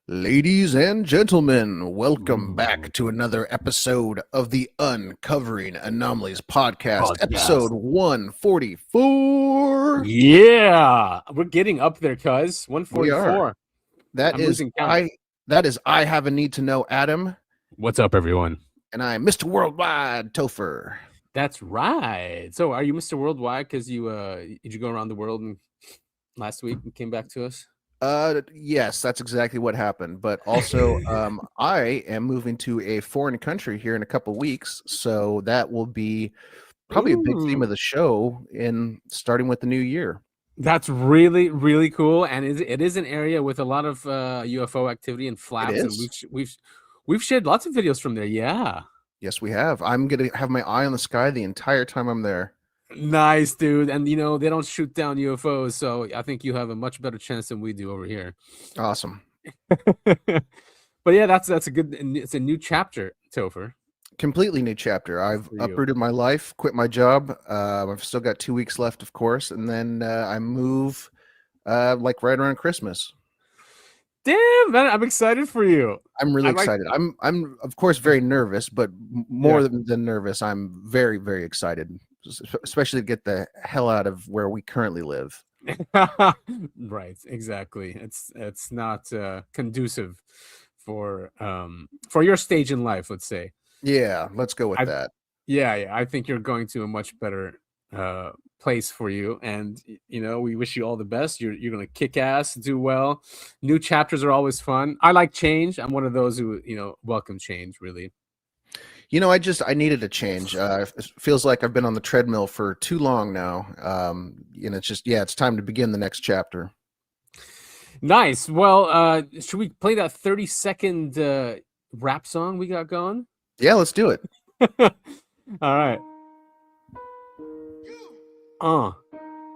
Ladies and gentlemen, welcome back to another episode of the Uncovering Anomalies podcast, episode 144. Yeah, we're getting up there, cuz. We are. 144. That is I have a need to know Adam, What's up, everyone? and I'm Mr. Worldwide Topher. That's right. So, are you Mr. Worldwide because you did you go around the world last week and came back to us? Yes, that's exactly what happened. But also, I am moving to a foreign country here in a couple weeks, so that will be probably a big theme of the show in starting with the new year. That's really, really cool, and it is an area with a lot of UFO activity and flaps, and we've shared lots of videos from there. Yeah. Yes, we have. I'm gonna have my eye on the sky the entire time I'm there. Nice, dude. And they don't shoot down UFOs, so I think you have a much better chance than we do over here. Awesome. But yeah, that's a good. It's a new chapter, Topher. Completely new chapter. I've uprooted my life, quit my job. I've still got 2 weeks left, of course, and then I move like right around Christmas. Damn, man, I'm excited for you. I'm really excited. I'm of course very nervous, but more than nervous, I'm very, very excited, especially to get the hell out of where we currently live. Right, exactly. It's not conducive for your stage in life, let's say. Yeah, let's go with that. Yeah, I think you're going to a much better place for you, and we wish you all the best. You're gonna kick ass, do well. New chapters are always fun. I like change. I'm one of those who welcome change, really. I needed a change. It feels like I've been on the treadmill for too long now. It's time to begin the next chapter. Nice. Well, should we play that 30-second rap song we got going? Yeah, let's do it. All right.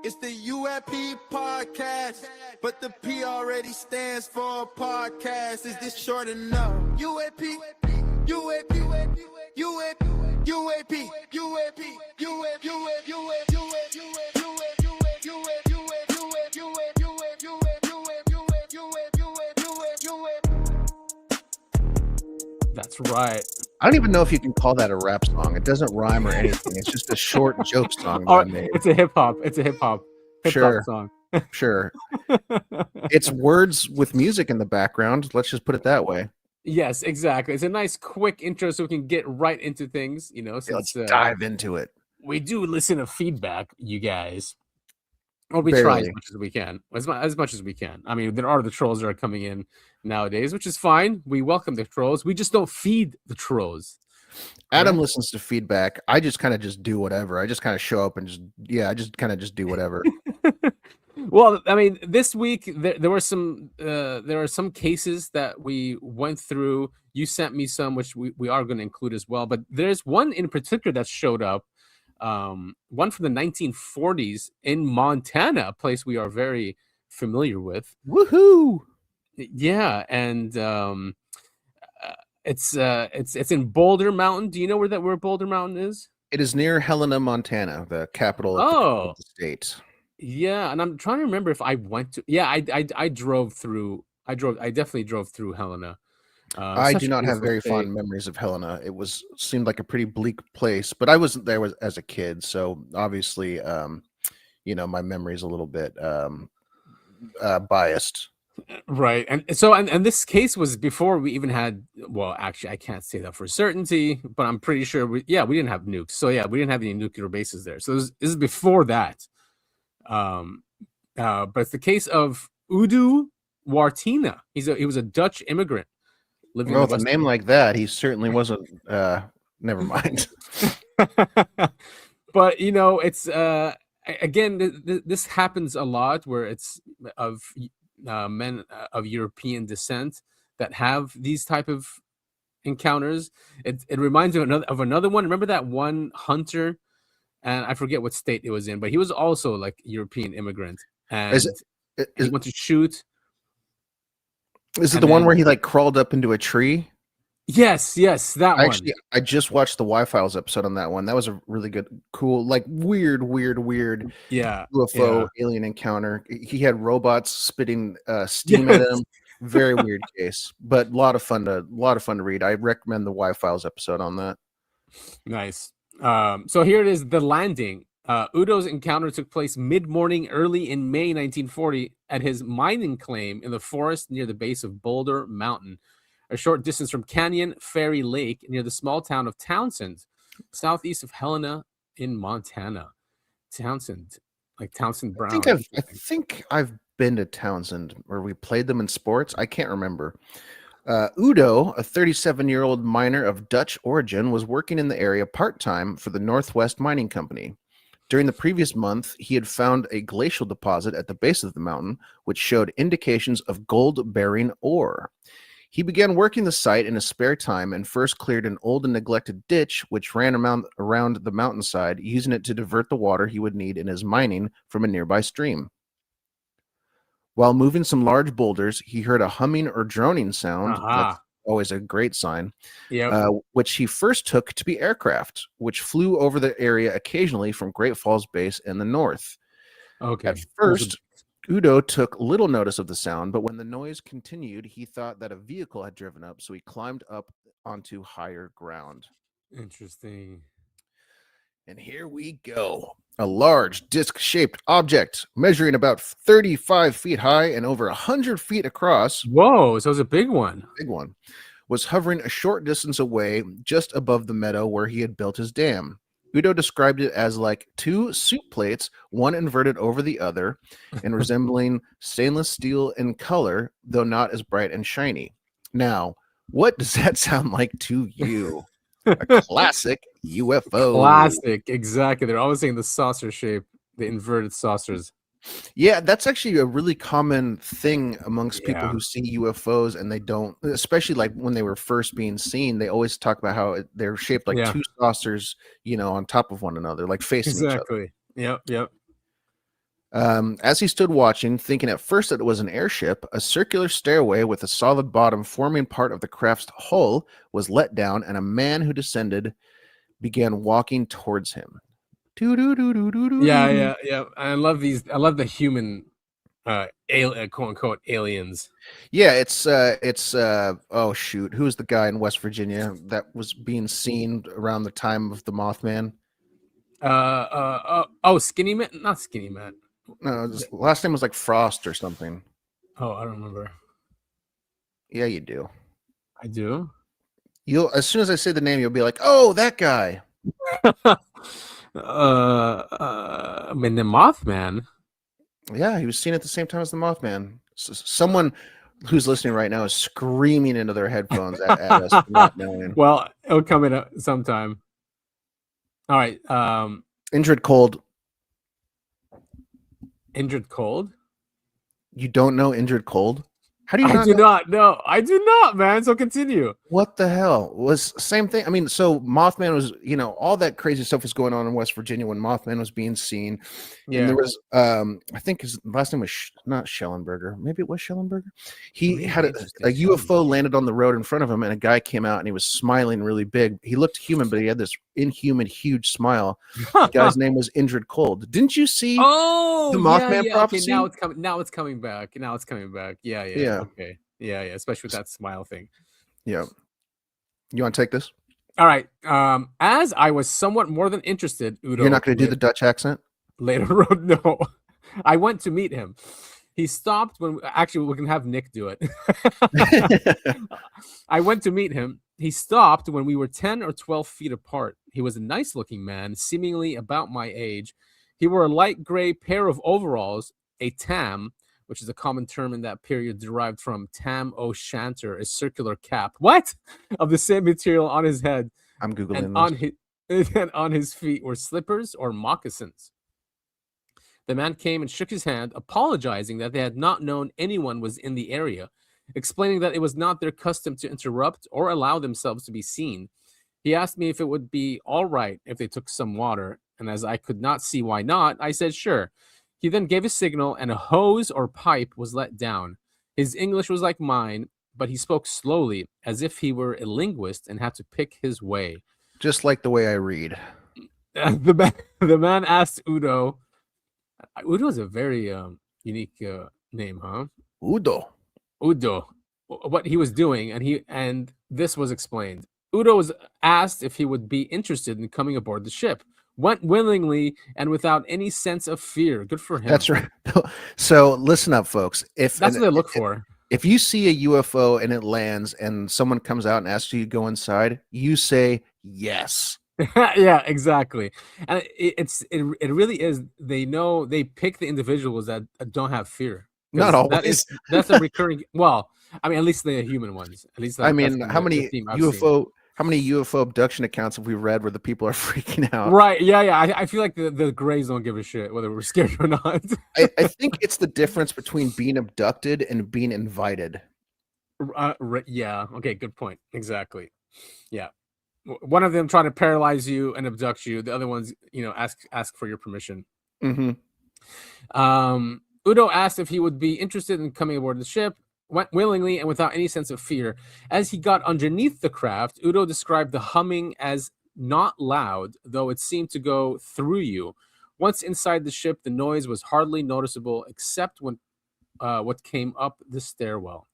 It's the UAP podcast, but the P already stands for podcast. Is this short enough? UAP, UAP, UAP, UAP, UAP, UAP, That's right. I don't even know if you can call that a rap song. It doesn't rhyme or anything. It's just a short joke song that I made. It's a hip hop song. Sure. It's words with music in the background. Let's just put it that way. Yes, exactly. It's a nice quick intro so we can get right into things, Let's dive into it. We do listen to feedback, you guys. Or we try as much as we can. As much as we can. I mean, there are the trolls that are coming in nowadays, which is fine. We welcome the trolls. We just don't feed the trolls. Adam listens to feedback. I just kind of just do whatever. I just kind of show up and I just kind of just do whatever. Well, I mean, this week there are some cases that we went through. You sent me some, which we are going to include as well. But there's one in particular that showed up. One from the 1940s in Montana, a place we are very familiar with. Woohoo! Yeah, and it's in Boulder Mountain. Do you know where Boulder Mountain is? It is near Helena, Montana, the capital of the state. Yeah, and I'm trying to remember if I went to. Yeah, I drove through. I definitely drove through Helena. I do not have very fond memories of Helena. It seemed like a pretty bleak place, but I wasn't there as a kid, so obviously, my memory is a little bit biased. Right, and this case was before we even had. Well, actually, I can't say that for certainty, but I'm pretty sure we didn't have nukes. So yeah, we didn't have any nuclear bases there. So this is before that. But it's the case of Udo Wartena. He was a Dutch immigrant. Well, with a name like that, he certainly wasn't. Never mind. But it's again, this happens a lot where it's of men of European descent that have these type of encounters. It reminds me of another one. Remember that one hunter, and I forget what state it was in, but he was also like European immigrant, and he went to shoot. Is it the one where he like crawled up into a tree? Yes, that one. Actually, I just watched the Y-Files episode on that one. That was a really good, cool, like weird UFO alien encounter. He had robots spitting steam at him. Very weird case, but a lot of fun to read. I recommend the Y-Files episode on that. Nice. So here it is, The Landing. Udo's encounter took place mid-morning early in May 1940 at his mining claim in the forest near the base of Boulder Mountain, a short distance from Canyon Ferry Lake near the small town of Townsend, southeast of Helena in Montana. Townsend, like Townsend Brown. I think I've been to Townsend where we played them in sports. I can't remember. Udo, a 37-year-old miner of Dutch origin, was working in the area part-time for the Northwest Mining Company. During the previous month, he had found a glacial deposit at the base of the mountain, which showed indications of gold-bearing ore. He began working the site in his spare time and first cleared an old and neglected ditch which ran around the mountainside, using it to divert the water he would need in his mining from a nearby stream. While moving some large boulders, he heard a humming or droning sound. That's always a great sign. Which he first took to be aircraft, which flew over the area occasionally from Great Falls Base in the north. Okay. At first, Udo took little notice of the sound, but when the noise continued, he thought that a vehicle had driven up, so he climbed up onto higher ground. Interesting. And here we go. A large disc-shaped object measuring about 35 feet high and over 100 feet across. Whoa, so it's a big one. Big one. Was hovering a short distance away just above the meadow where he had built his dam. Udo described it as like two soup plates, one inverted over the other, and resembling stainless steel in color, though not as bright and shiny. Now, what does that sound like to you? A classic UFO. Classic, exactly. They're always saying the saucer shape, the inverted saucers. Yeah, that's actually a really common thing amongst people who see UFOs, and they don't, especially like when they were first being seen, they always talk about how they're shaped like two saucers, on top of one another, like facing each other. Yep. As he stood watching, thinking at first that it was an airship, a circular stairway with a solid bottom forming part of the craft's hull was let down, and a man who descended began walking towards him. Yeah. I love these. I love the human, quote unquote aliens. Yeah, it's oh shoot, who's the guy in West Virginia that was being seen around the time of the Mothman? Skinny Man, not Skinny Man. No, last name was like Frost or something. Oh, I don't remember. Yeah, you do. I do. You'll, as soon as I say the name, you'll be like, "Oh, that guy." I mean, the Mothman. Yeah, he was seen at the same time as the Mothman. Someone who's listening right now is screaming into their headphones at us for not knowing. Well, it'll come in sometime. All right. Injured Cold. Injured Cold? You don't know Injured Cold? How do you I do not know. I do not, man. So continue. What the hell? Was same thing. I mean, so Mothman was, all that crazy stuff was going on in West Virginia when Mothman was being seen. Yeah. And there was, I think his last name was not Schellenberger. Maybe it was Schellenberger. He had a UFO landed on the road in front of him, and a guy came out and he was smiling really big. He looked human, but he had this inhuman, huge smile. The guy's name was Injured Cold. Didn't you see the Mothman prophecy? Okay, now it's coming back. Yeah. Okay. Yeah. Especially with that smile thing. Yeah. You want to take this? All right. As I was somewhat more than interested, Udo. You're not going to do the Dutch accent? Later wrote, no. I went to meet him. He stopped when... Actually, we can have Nick do it. I went to meet him. He stopped when we were 10 or 12 feet apart. He was a nice-looking man, seemingly about my age. He wore a light gray pair of overalls, a tam, which is a common term in that period derived from tam o'shanter, a circular cap. What? Of the same material on his head. I'm Googling this. And on his feet were slippers or moccasins. The man came and shook his hand, apologizing that they had not known anyone was in the area, explaining that it was not their custom to interrupt or allow themselves to be seen. He asked me if it would be all right if they took some water, and as I could not see why not, I said sure. He then gave a signal, and a hose or pipe was let down. His English was like mine, but he spoke slowly, as if he were a linguist and had to pick his way. Just like the way I read. The man asked Udo. Udo is a very unique name, huh? Udo. Udo what he was doing, and this was explained. Udo was asked if he would be interested in coming aboard the ship. Went willingly and without any sense of fear. Good for him. That's right. So listen up, folks. That's what they look for. If you see a UFO and it lands and someone comes out and asks you to go inside, you say yes. Yeah, exactly. And it really is. They pick the individuals that don't have fear. Not always. That's a recurring. Well, I mean, at least the human ones. At least I mean, how many UFO abduction accounts have we read where the people are freaking out? Right. Yeah. I feel like the Greys don't give a shit whether we're scared or not. I think it's the difference between being abducted and being invited. Yeah. Okay. Good point. Exactly. Yeah. One of them trying to paralyze you and abduct you. The other one's, ask for your permission. Mm-hmm. Udo asked if he would be interested in coming aboard the ship. Went willingly and without any sense of fear. As he got underneath the craft, Udo described the humming as not loud, though it seemed to go through you. Once inside the ship, the noise was hardly noticeable, except when what came up the stairwell.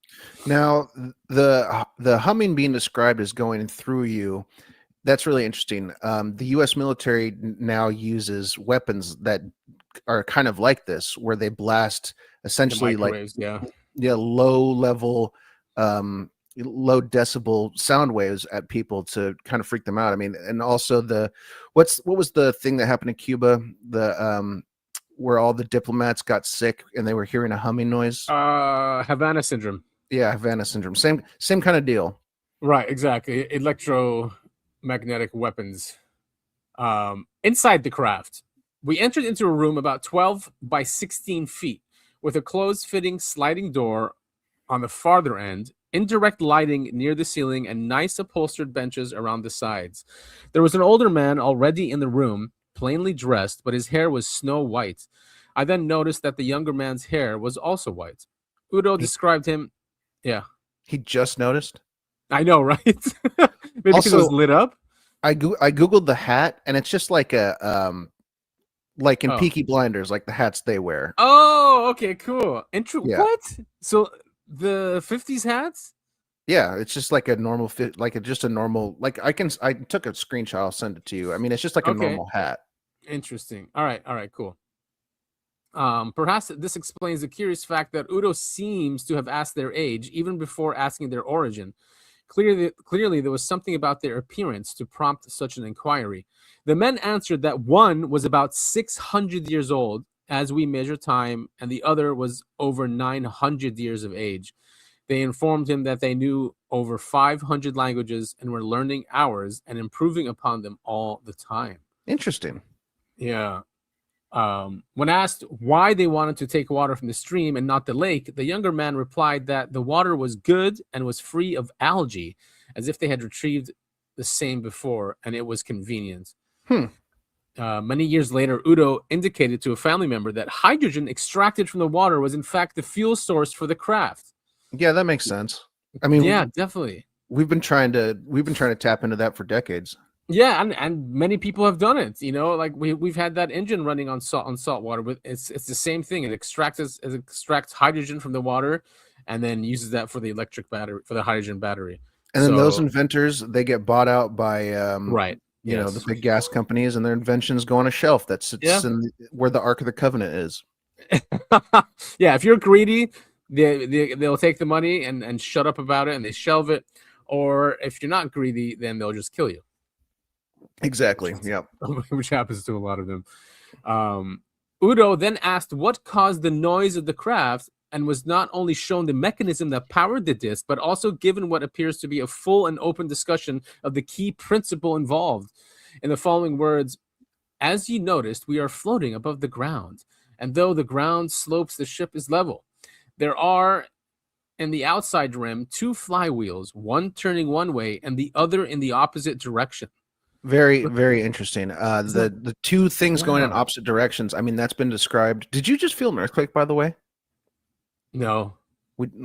Now, the humming being described as going through you, that's really interesting. The U.S. military now uses weapons that are kind of like this, where they blast essentially low level, low decibel sound waves at people to kind of freak them out. I mean, and also what was the thing that happened in Cuba? Where all the diplomats got sick and they were hearing a humming noise. Havana syndrome. Yeah, Havana syndrome. Same kind of deal. Right, exactly. Electromagnetic weapons. Inside the craft, we entered into a room about 12 by 16 feet with a closed-fitting sliding door on the farther end, indirect lighting near the ceiling, and nice upholstered benches around the sides. There was an older man already in the room, plainly dressed, but his hair was snow white. I then noticed that the younger man's hair was also white. Udo described him. Yeah. He just noticed? I know, right? Maybe because it was lit up? I Googled the hat, and it's just like like in Peaky Blinders, like the hats they wear. Oh, okay, cool. Yeah. What? So the 50s hats? Yeah, it's just like a normal fit, I took a screenshot, I'll send it to you. I mean, it's just like a normal hat. Interesting. All right, cool. Perhaps this explains the curious fact that Udo seems to have asked their age even before asking their origin. Clearly, there was something about their appearance to prompt such an inquiry. The men answered that one was about 600 years old as we measure time, and the other was over 900 years of age. They informed him that they knew over 500 languages and were learning ours and improving upon them all the time. Interesting. Yeah. When asked why they wanted to take water from the stream and not the lake, the younger man replied that the water was good and was free of algae, as if they had retrieved the same before, and it was convenient. Many years later, Udo indicated to a family member that hydrogen extracted from the water was in fact the fuel source for the craft. Yeah, that makes sense. I mean, yeah, definitely. We've been trying to tap into that for decades. Yeah, and many people have done it. Like we've had that engine running on salt water. But it's the same thing. It extracts hydrogen from the water, and then uses that for the electric battery, for the hydrogen battery. And then those inventors, they get bought out by right. The big gas companies, and their inventions go on a shelf that sits in where the Ark of the Covenant is. Yeah, if you're greedy, they'll take the money and shut up about it, and they shelve it. Or if you're not greedy, then they'll just kill you. Exactly. Yeah. Which happens to a lot of them. Udo then asked what caused the noise of the craft, and was not only shown the mechanism that powered the disc, but also given what appears to be a full and open discussion of the key principle involved. In the following words, as you noticed, we are floating above the ground, and though the ground slopes, the ship is level. There are, in the outside rim, two flywheels, one turning one way and the other in the opposite direction. Very, very interesting. The two things going in opposite directions. I mean, that's been described. Did you just feel an earthquake, by the way? No.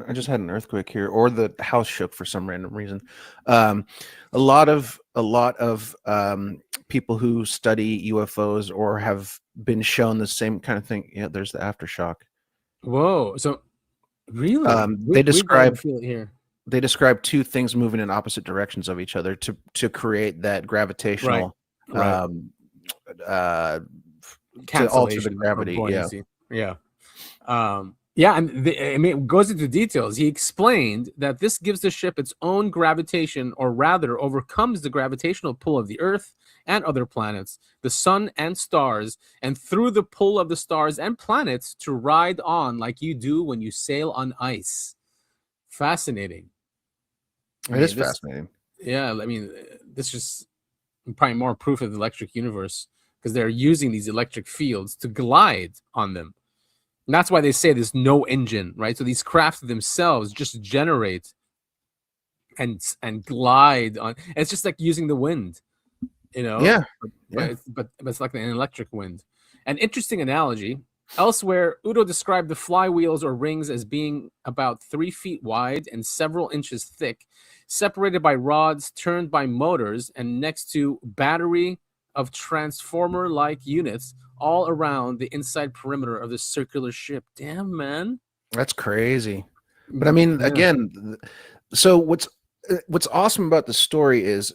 I just had an earthquake here, or the house shook for some random reason. A lot of people who study UFOs or have been shown the same kind of thing. Yeah, there's the aftershock. Whoa. So Really? They describe feel it here. they describe two things moving in opposite directions of each other to create that gravitational Right. uh to alter the Cancellation or gravity. Yeah. buoyancy. Yeah. Yeah, and I mean, it goes into details. He explained that this gives the ship its own gravitation, or rather, overcomes the gravitational pull of the Earth and other planets, the sun and stars, and through the pull of the stars and planets to ride on like you do when you sail on ice. Fascinating. It is fascinating. Yeah, I mean, this is probably more proof of the electric universe, because they're using these electric fields to glide on them. And that's why they say there's no engine, right? So these craft themselves just generate and glide on. It's just like using the wind, you know? Yeah. But it's like an electric wind. An interesting analogy. Elsewhere, Udo described the flywheels or rings as being about 3 feet wide and several inches thick, separated by rods turned by motors and next to battery of transformer-like units all around the inside perimeter of the circular ship. Damn, man. That's crazy. But I mean, again, so what's awesome about the story is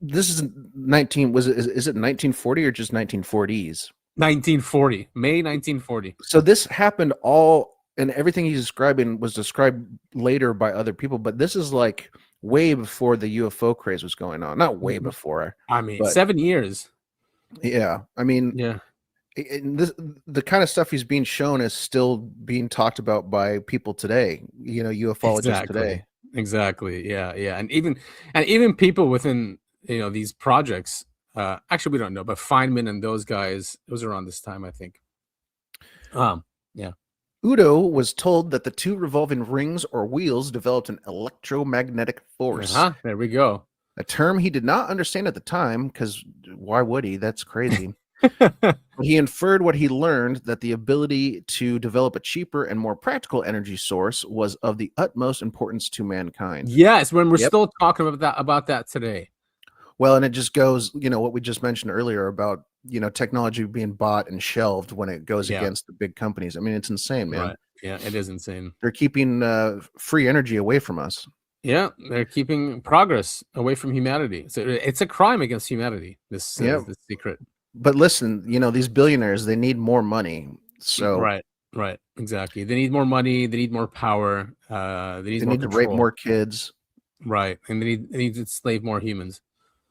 this is is it 1940 or just 1940s? 1940, May 1940. So this happened all, and everything he's describing was described later by other people, but this is like way before the UFO craze was going on. Not way before. I mean, but 7 years. Yeah. I mean, yeah. The kind of stuff he's being shown is still being talked about by people today, you know, ufologists today. Exactly. Yeah. And even people within, you know, these projects, actually we don't know, but Feynman and those guys, it was around this time, I think. Yeah. Udo was told that the two revolving rings or wheels developed an electromagnetic force. There we go. A term he did not understand at the time, because why would he? That's crazy. He inferred what he learned, that the ability to develop a cheaper and more practical energy source was of the utmost importance to mankind. Yes, when we're still talking about that today. Well, and it just goes, you know, what we just mentioned earlier about, you know, technology being bought and shelved when it goes against the big companies. I mean, it's insane, man. Right. Yeah, it is insane. They're keeping free energy away from us. Yeah, they're keeping progress away from humanity. So it's a crime against humanity, this secret. But listen, you know, these billionaires, they need more money. So right, exactly. They need more money. They need more power. They need to rape more kids. Right, and they need to enslave more humans.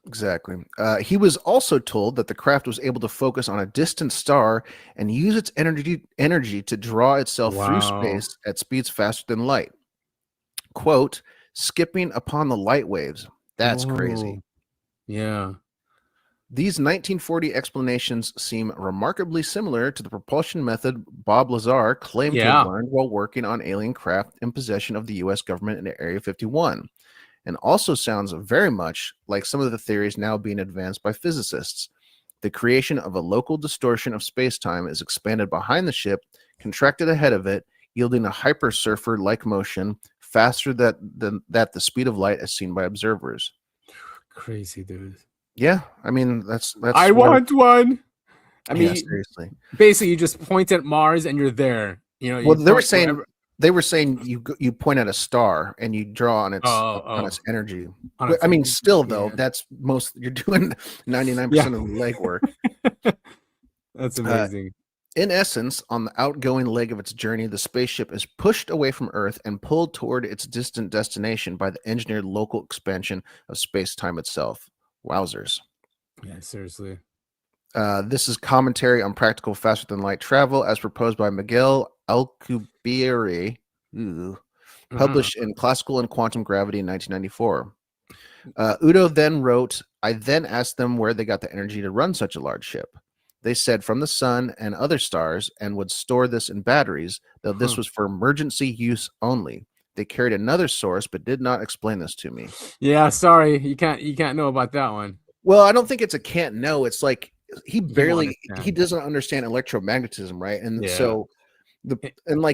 Exactly. He was also told that the craft was able to focus on a distant star and use its energy to draw itself through space at speeds faster than light. Quote, skipping upon the light waves. That's crazy. Yeah. These 1940 explanations seem remarkably similar to the propulsion method Bob Lazar claimed to have learned while working on alien craft in possession of the U.S. government in Area 51, and also sounds very much like some of the theories now being advanced by physicists. The creation of a local distortion of space-time is expanded behind the ship, contracted ahead of it, yielding a hypersurfer-like motion faster than the speed of light as seen by observers. Crazy, dude. Yeah, I mean that's. I want one. I mean, seriously. Basically, you just point at Mars and you're there. You know. Well, they were saying you point at a star and you draw on its energy. I mean, still though, that's you're doing 99% of the legwork. That's amazing. In essence, on the outgoing leg of its journey, the spaceship is pushed away from Earth and pulled toward its distant destination by the engineered local expansion of space-time itself. Wowzers. Yeah, seriously. This is commentary on practical faster than light travel as proposed by Miguel Alcubierre, published in Classical and Quantum Gravity in 1994. Udo then wrote, I then asked them where they got the energy to run such a large ship. They said from the sun and other stars, and would store this in batteries, though this was for emergency use only. They carried another source, but did not explain this to me. Yeah, sorry, you can't know about that one. Well, I don't think it's a can't know. It's like he doesn't understand electromagnetism, right? And so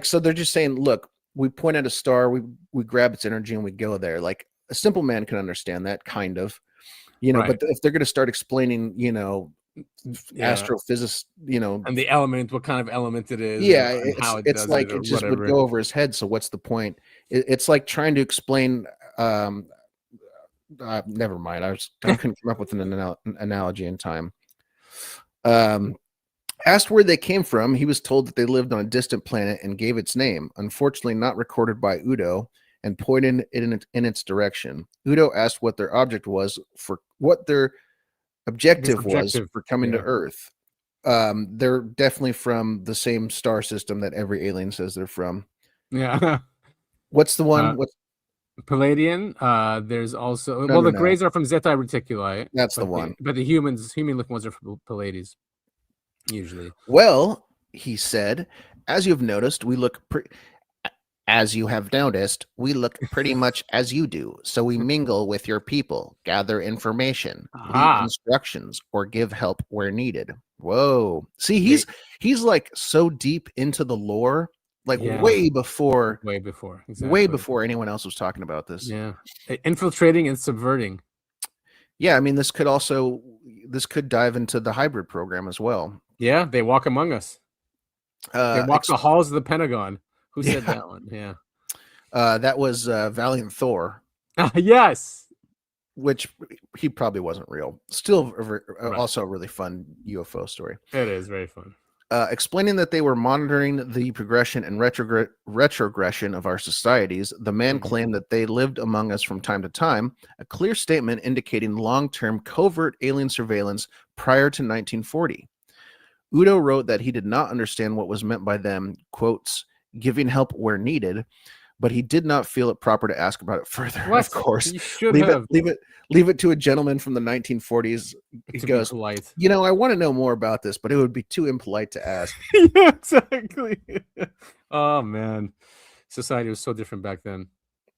so they're just saying, look, we point at a star, we grab its energy and we go there. Like a simple man can understand that, kind of, you know. But if they're going to start explaining, you know, astrophysicist, and the element, what kind of element it is, yeah, and how it it's does like it, or it just would whatever. go over his head. So what's the point? It's like trying to explain. Never mind. I couldn't come up with an analogy in time. Asked where they came from, he was told that they lived on a distant planet and gave its name, unfortunately not recorded by Udo, and pointed it in its direction. Udo asked what their object was for what their objective was for coming to Earth. They're definitely from the same star system that every alien says they're from. Yeah. What's the one? What's Palladian? There's also no. Greys are from Zeta Reticuli. That's the one. But the human-looking ones are from Pallades, usually. Well, he said, as you've noticed, we look as you have noticed, we look pretty much as you do. So we mingle with your people, gather information, leave instructions, or give help where needed. Whoa. See, he's like so deep into the lore, like way before anyone else was talking about this. Yeah. Infiltrating and subverting. Yeah, I mean, this could dive into the hybrid program as well. Yeah, they walk among us. They walk the halls of the Pentagon. Who said that one? Yeah. That was Valiant Thor. Yes. Which he probably wasn't real. Still, also a really fun UFO story. It is very fun. Explaining that they were monitoring the progression and retrogression of our societies, the man claimed that they lived among us from time to time, a clear statement indicating long-term covert alien surveillance prior to 1940. Udo wrote that he did not understand what was meant by them, quotes, giving help where needed, but he did not feel it proper to ask about it further. What? Of course, leave it to a gentleman from the 1940s. He goes, polite. I want to know more about this, but it would be too impolite to ask. Yeah, exactly. Oh man, society was so different back then.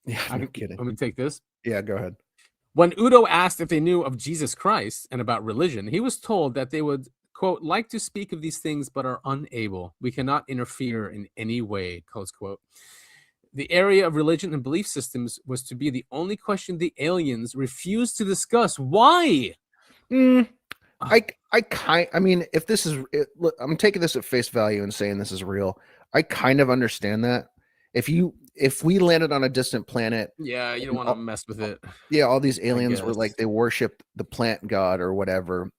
Yeah, no kidding. Let me take this. Yeah, go ahead. When Udo asked if they knew of Jesus Christ and about religion, he was told that they would, quote, like to speak of these things, but are unable. We cannot interfere in any way, close quote. The area of religion and belief systems was to be the only question the aliens refused to discuss. Why? I mean, if this is, look, I'm taking this at face value and saying this is real. I kind of understand that. If we landed on a distant planet, yeah, you don't want to mess with it. Yeah, all these aliens were like, they worship the plant god or whatever.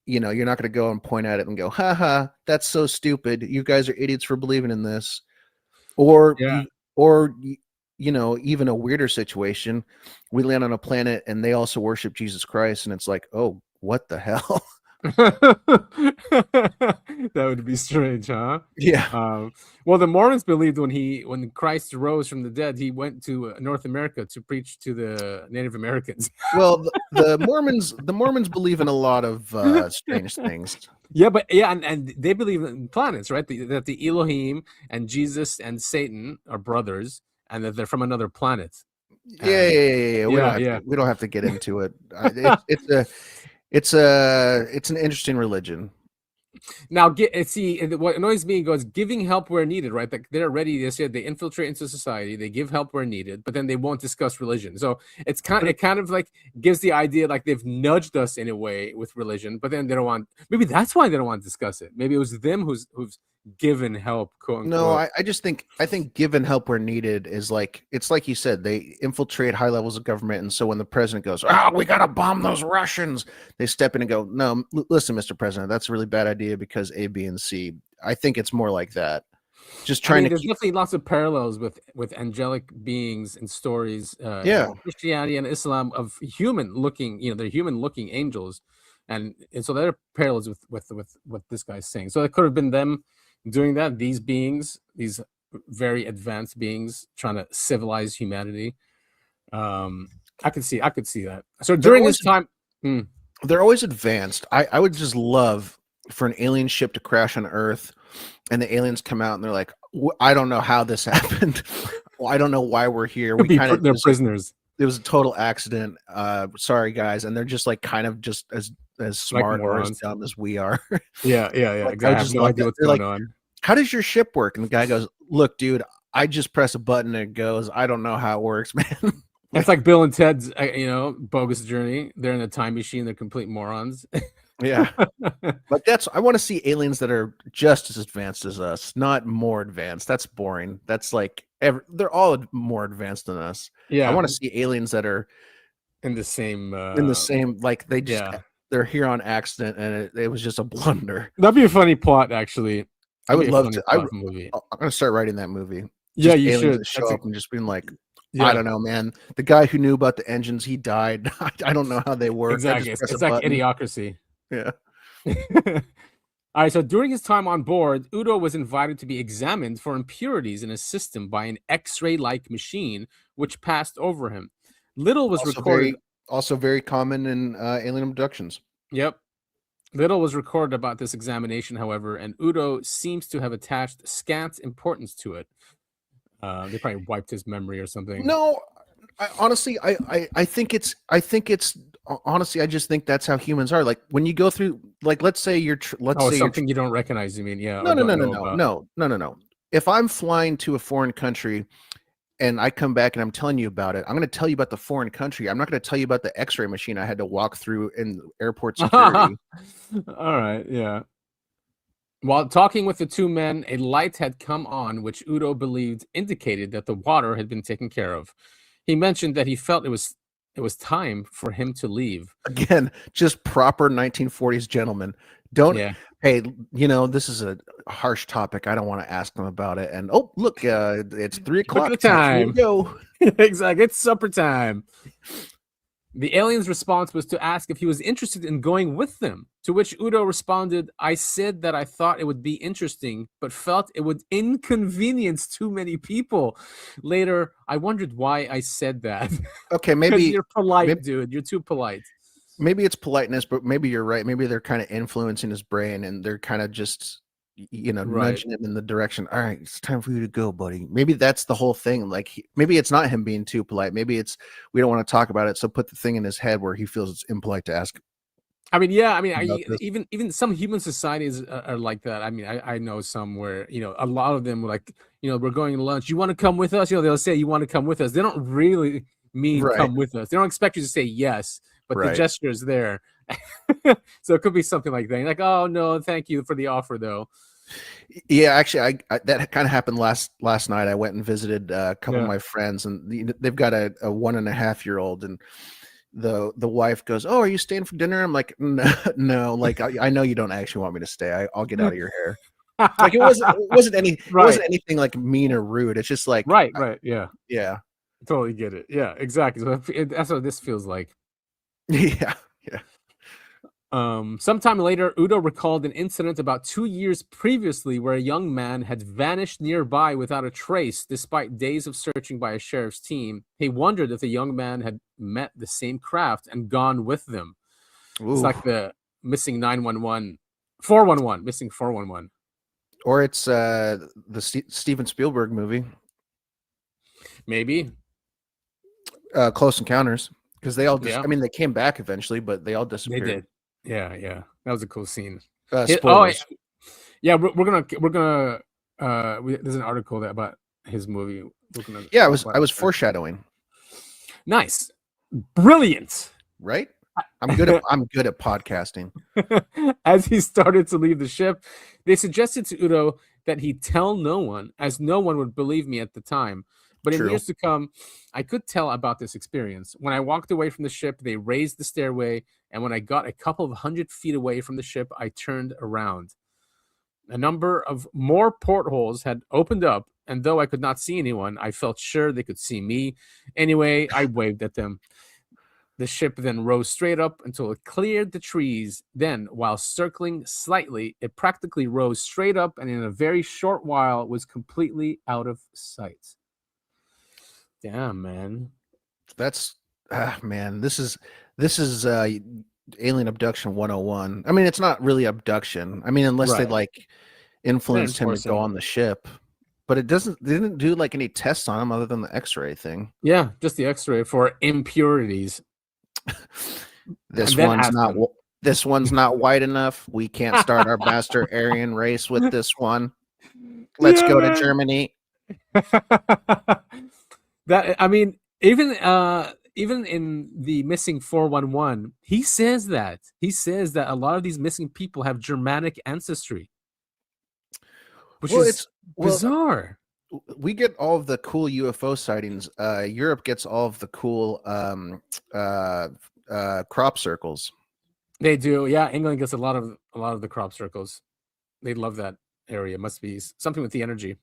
You're not going to go and point at it and go, haha, that's so stupid. You guys are idiots for believing in this. Or even a weirder situation, we land on a planet and they also worship Jesus Christ, and it's like, oh, what the hell? That would be strange, huh? Yeah. Well, the Mormons believed when Christ rose from the dead, he went to North America to preach to the Native Americans. Well, the Mormons believe in a lot of strange things. Yeah, and they believe in planets, right? That the Elohim and Jesus and Satan are brothers, and that they're from another planet. Yeah. We don't have to get into it. It's an interesting religion. Now, see, what annoys me goes giving help where needed, right? Like they're ready. They said they infiltrate into society, they give help where needed, but then they won't discuss religion. So it kind of like gives the idea like they've nudged us in a way with religion, but then they don't want. Maybe that's why they don't want to discuss it. Maybe it was them who's given help, quote unquote. No, I think given help where needed is like, it's like you said, they infiltrate high levels of government, and so when the president goes, we gotta bomb those Russians, they step in and go, no, listen, Mr. President, that's a really bad idea because A, B, and C. I think it's more like that. Just trying there's definitely lots of parallels with angelic beings and stories. Christianity and Islam of human looking, they're human looking angels, and so there are parallels with what this guy's saying. So it could have been them doing that, these beings, these very advanced beings trying to civilize humanity. I could see that. So during this time, they're always advanced. I would just love for an alien ship to crash on Earth, and the aliens come out and they're like, I don't know how this happened. Well, I don't know why we're here. They're prisoners. It was a total accident. Sorry, guys. And they're just like kind of just as smart or as dumb as we are. Yeah. Exactly. I have no idea what's going on. How does your ship work? And the guy goes, look, dude, I just press a button and it goes. I don't know how it works, man. It's like Bill and Ted's, bogus journey. They're in a time machine. They're complete morons. Yeah. But I want to see aliens that are just as advanced as us, not more advanced. That's boring. That's like they're all more advanced than us. I Yeah, want to see aliens that are in the same. like they just Yeah, they're here on accident and it was just a blunder. that'd be a funny plot, actually. I would That'd be a love funny to. plot for a movie. I'm gonna start writing that movie. Yeah, Just you aliens should. that show up and just being like, Yeah, I don't know, man. The guy who knew about the engines, he died. I don't know how they work. exactly. I just press It's a like button. Idiocracy. Yeah. All right, so during his time on board, Udo was invited to be examined for impurities in his system by an X-ray-like machine, which passed over him. Little was recorded. Also very common in alien abductions. Yep. Little was recorded about this examination, however, and Udo seems to have attached scant importance to it. They probably wiped his memory or something. No, honestly, I think it's honestly, I just think that's how humans are. Like when you go through, like let's say Something you don't recognize. You mean, yeah? No. If I'm flying to a foreign country and I come back and I'm telling you about it, I'm going to tell you about the foreign country. I'm not going to tell you about the X-ray machine I had to walk through in airport security. All right, yeah. While talking with the two men, a light had come on, which Udo believed indicated that the water had been taken care of. He mentioned that he felt it was time for him to leave. Again, just proper 1940s gentlemen. Don't. Yeah. Hey, this is a harsh topic. I don't want to ask them about it. And look, it's 3 o'clock. Look at the time. Go. Exactly. It's supper time. The alien's response was to ask if he was interested in going with them, to which Udo responded, I said that I thought it would be interesting, but felt it would inconvenience too many people. Later, I wondered why I said that. Okay, maybe you're polite, dude. You're too polite. Maybe it's politeness, but maybe you're right. Maybe they're kind of influencing his brain and they're kind of just nudging him in the direction. All right, it's time for you to go, buddy. Maybe that's the whole thing. Like maybe it's not him being too polite. Maybe it's we don't want to talk about it, so put the thing in his head where he feels it's impolite to ask. I mean, even some human societies are like that. I mean, I know some where a lot of them like we're going to lunch. You want to come with us? They'll say you want to come with us. They don't really mean come with us. They don't expect you to say yes, but the gesture is there. So it could be something like that. You're like, oh no, thank you for the offer, though. Yeah, actually, I that kind of happened last night. I went and visited a couple of my friends, and they've got a 1.5-year-old, and the wife goes, "Oh, are you staying for dinner?" I'm like, "No, like I know you don't actually want me to stay. I'll get out of your hair." Like it wasn't anything like mean or rude. It's just like right, yeah. Totally get it. Yeah, exactly. So that's what this feels like. Yeah. Sometime later, Udo recalled an incident about 2 years previously where a young man had vanished nearby without a trace, despite days of searching by a sheriff's team. He wondered if the young man had met the same craft and gone with them. Ooh. It's like the missing 911, 411, missing 411. Or it's the Steven Spielberg movie. Maybe. Close Encounters. Because they all I mean, they came back eventually, but they all disappeared. They did. Yeah. That was a cool scene. Spoilers. Yeah, we're gonna there's an article about his movie. I was foreshadowing. Nice. Brilliant. Right? I'm good at podcasting. As he started to leave the ship, they suggested to Udo that he tell no one, as no one would believe me at the time. But in years to come, I could tell about this experience. When I walked away from the ship, they raised the stairway, and when I got a couple of 100 feet away from the ship, I turned around. A number of more portholes had opened up, and though I could not see anyone, I felt sure they could see me. Anyway, I waved at them. The ship then rose straight up until it cleared the trees. Then, while circling slightly, it practically rose straight up, and in a very short while was completely out of sight. Damn, man. That's man. This is alien abduction 101. I mean, it's not really abduction. I mean, unless they like influenced him to go on the ship. But they didn't do like any tests on him other than the X-ray thing. Yeah, just the X-ray for impurities. This one's not white enough. We can't start our master Aryan race with this one. Let's go to Germany. That I mean, even even in the missing 411, he says that a lot of these missing people have Germanic ancestry, which is bizarre. We get all of the cool UFO sightings. Europe gets all of the cool crop circles. They do, yeah. England gets a lot of the crop circles. They love that area. Must be something with the energy.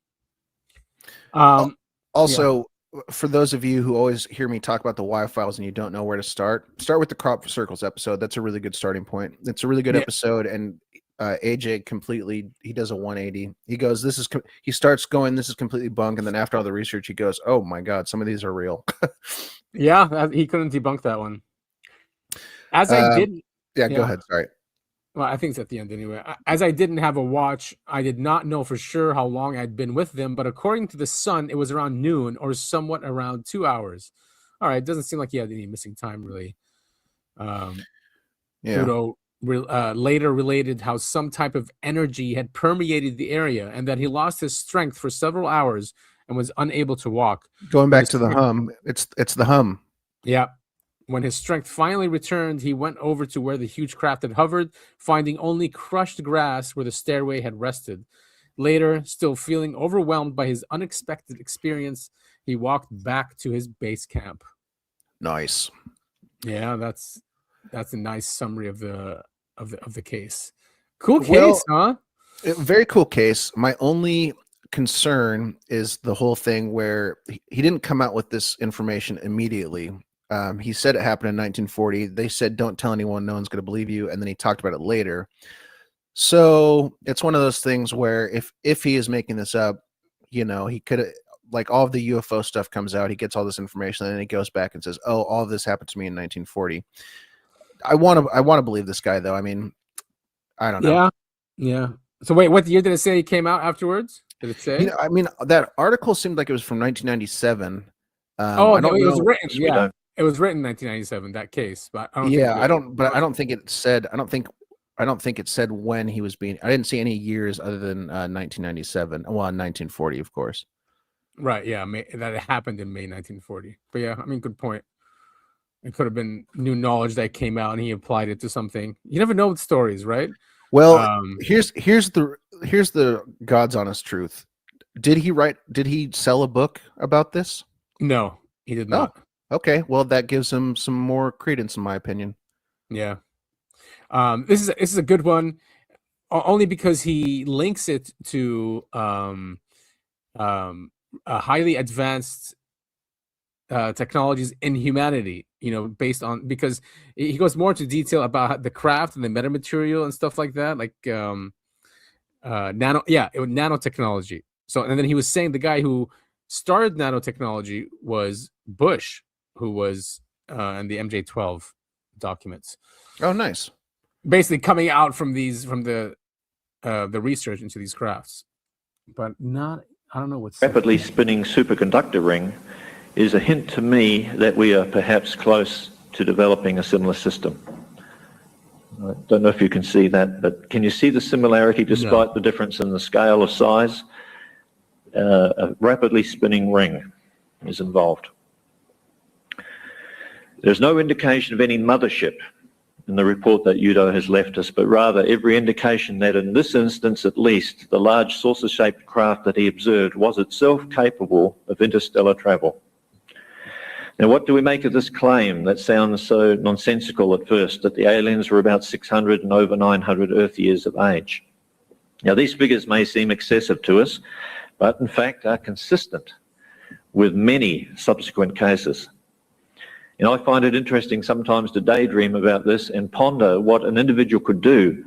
Also, for those of you who always hear me talk about the Y-Files and you don't know where to start with the crop circles episode. That's a really good starting point. It's a really good episode, and AJ he does a 180. He goes, he starts going, this is completely bunk, and then after all the research, he goes, oh my god, some of these are real. Yeah, he couldn't debunk that one. As I didn't. Yeah, go ahead. Sorry. Well, I think it's at the end anyway. As I didn't have a watch, I did not know for sure how long I'd been with them, but according to the sun, it was around noon or somewhat around 2 hours. All right, it doesn't seem like he had any missing time, really. Udo later related how some type of energy had permeated the area and that he lost his strength for several hours and was unable to walk. Going back to the hum, it's the hum. Yeah. When his strength finally returned, he went over to where the huge craft had hovered, finding only crushed grass where the stairway had rested. Later, still feeling overwhelmed by his unexpected experience, he walked back to his base camp. Nice. Yeah, that's a nice summary of the case. Cool case, huh? Very cool case. My only concern is the whole thing where he didn't come out with this information immediately. He said it happened in 1940. They said, don't tell anyone, no one's going to believe you. And then he talked about it later. So it's one of those things where if he is making this up, he could have, like, all of the UFO stuff comes out, he gets all this information, and then he goes back and says, oh, all of this happened to me in 1940. I want to believe this guy, though. I mean, I don't know. Yeah. So wait, what year did it say he came out afterwards? Did it say? I mean, that article seemed like it was from 1997. It was written. Yeah. It was written in 1997, that case, but I don't think it said. I don't think it said when he was being. I didn't see any years other than 1997. Well, 1940, of course. Right. Yeah. That happened in May 1940. But yeah, I mean, good point. It could have been new knowledge that came out and he applied it to something. You never know with stories, right? Well, here's the God's honest truth. Did he sell a book about this? No, he did not. Oh. Okay, well, that gives him some more credence, in my opinion. Yeah, this is a good one, only because he links it to a highly advanced technologies in humanity. Based on, because he goes more into detail about the craft and the metamaterial and stuff like that, like nanotechnology. So, and then he was saying the guy who started nanotechnology was Bush, who was in the MJ-12 documents. Oh, nice. Basically coming out from the research into these crafts, but not. I don't know what's rapidly spinning superconductor ring is a hint to me that we are perhaps close to developing a similar system. I don't know if you can see that, but can you see the similarity despite the difference in the scale of size? A rapidly spinning ring is involved. There's no indication of any mothership in the report that Udo has left us, but rather every indication that in this instance at least, the large saucer-shaped craft that he observed was itself capable of interstellar travel. Now, what do we make of this claim that sounds so nonsensical at first, that the aliens were about 600 and over 900 Earth years of age? Now, these figures may seem excessive to us, but in fact are consistent with many subsequent cases. And I find it interesting sometimes to daydream about this and ponder what an individual could do,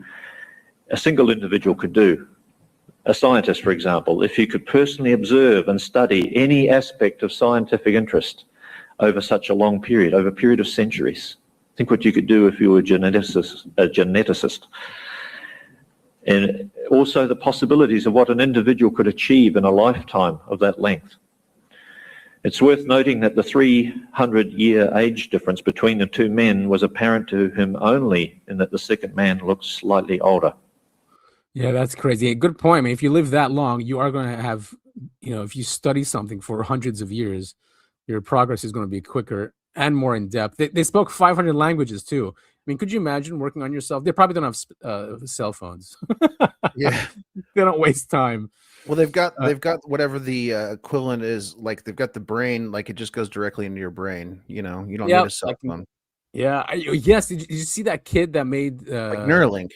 a single individual could do, a scientist, for example, if he could personally observe and study any aspect of scientific interest over such a long period, over a period of centuries. Think what you could do if you were a geneticist. And also the possibilities of what an individual could achieve in a lifetime of that length. It's worth noting that the 300-year age difference between the two men was apparent to him only in that the second man looked slightly older. Yeah, that's crazy. Good point. I mean, if you live that long, you are going to have, if you study something for hundreds of years, your progress is going to be quicker and more in depth. They spoke 500 languages too. I mean, could you imagine working on yourself? They probably don't have cell phones. Yeah. They don't waste time. Well, they've got whatever the equivalent is. Like they've got the brain, like it just goes directly into your brain. You know, you don't need a cell phone. Yeah. Yes. Did you see that kid that made Like Neuralink?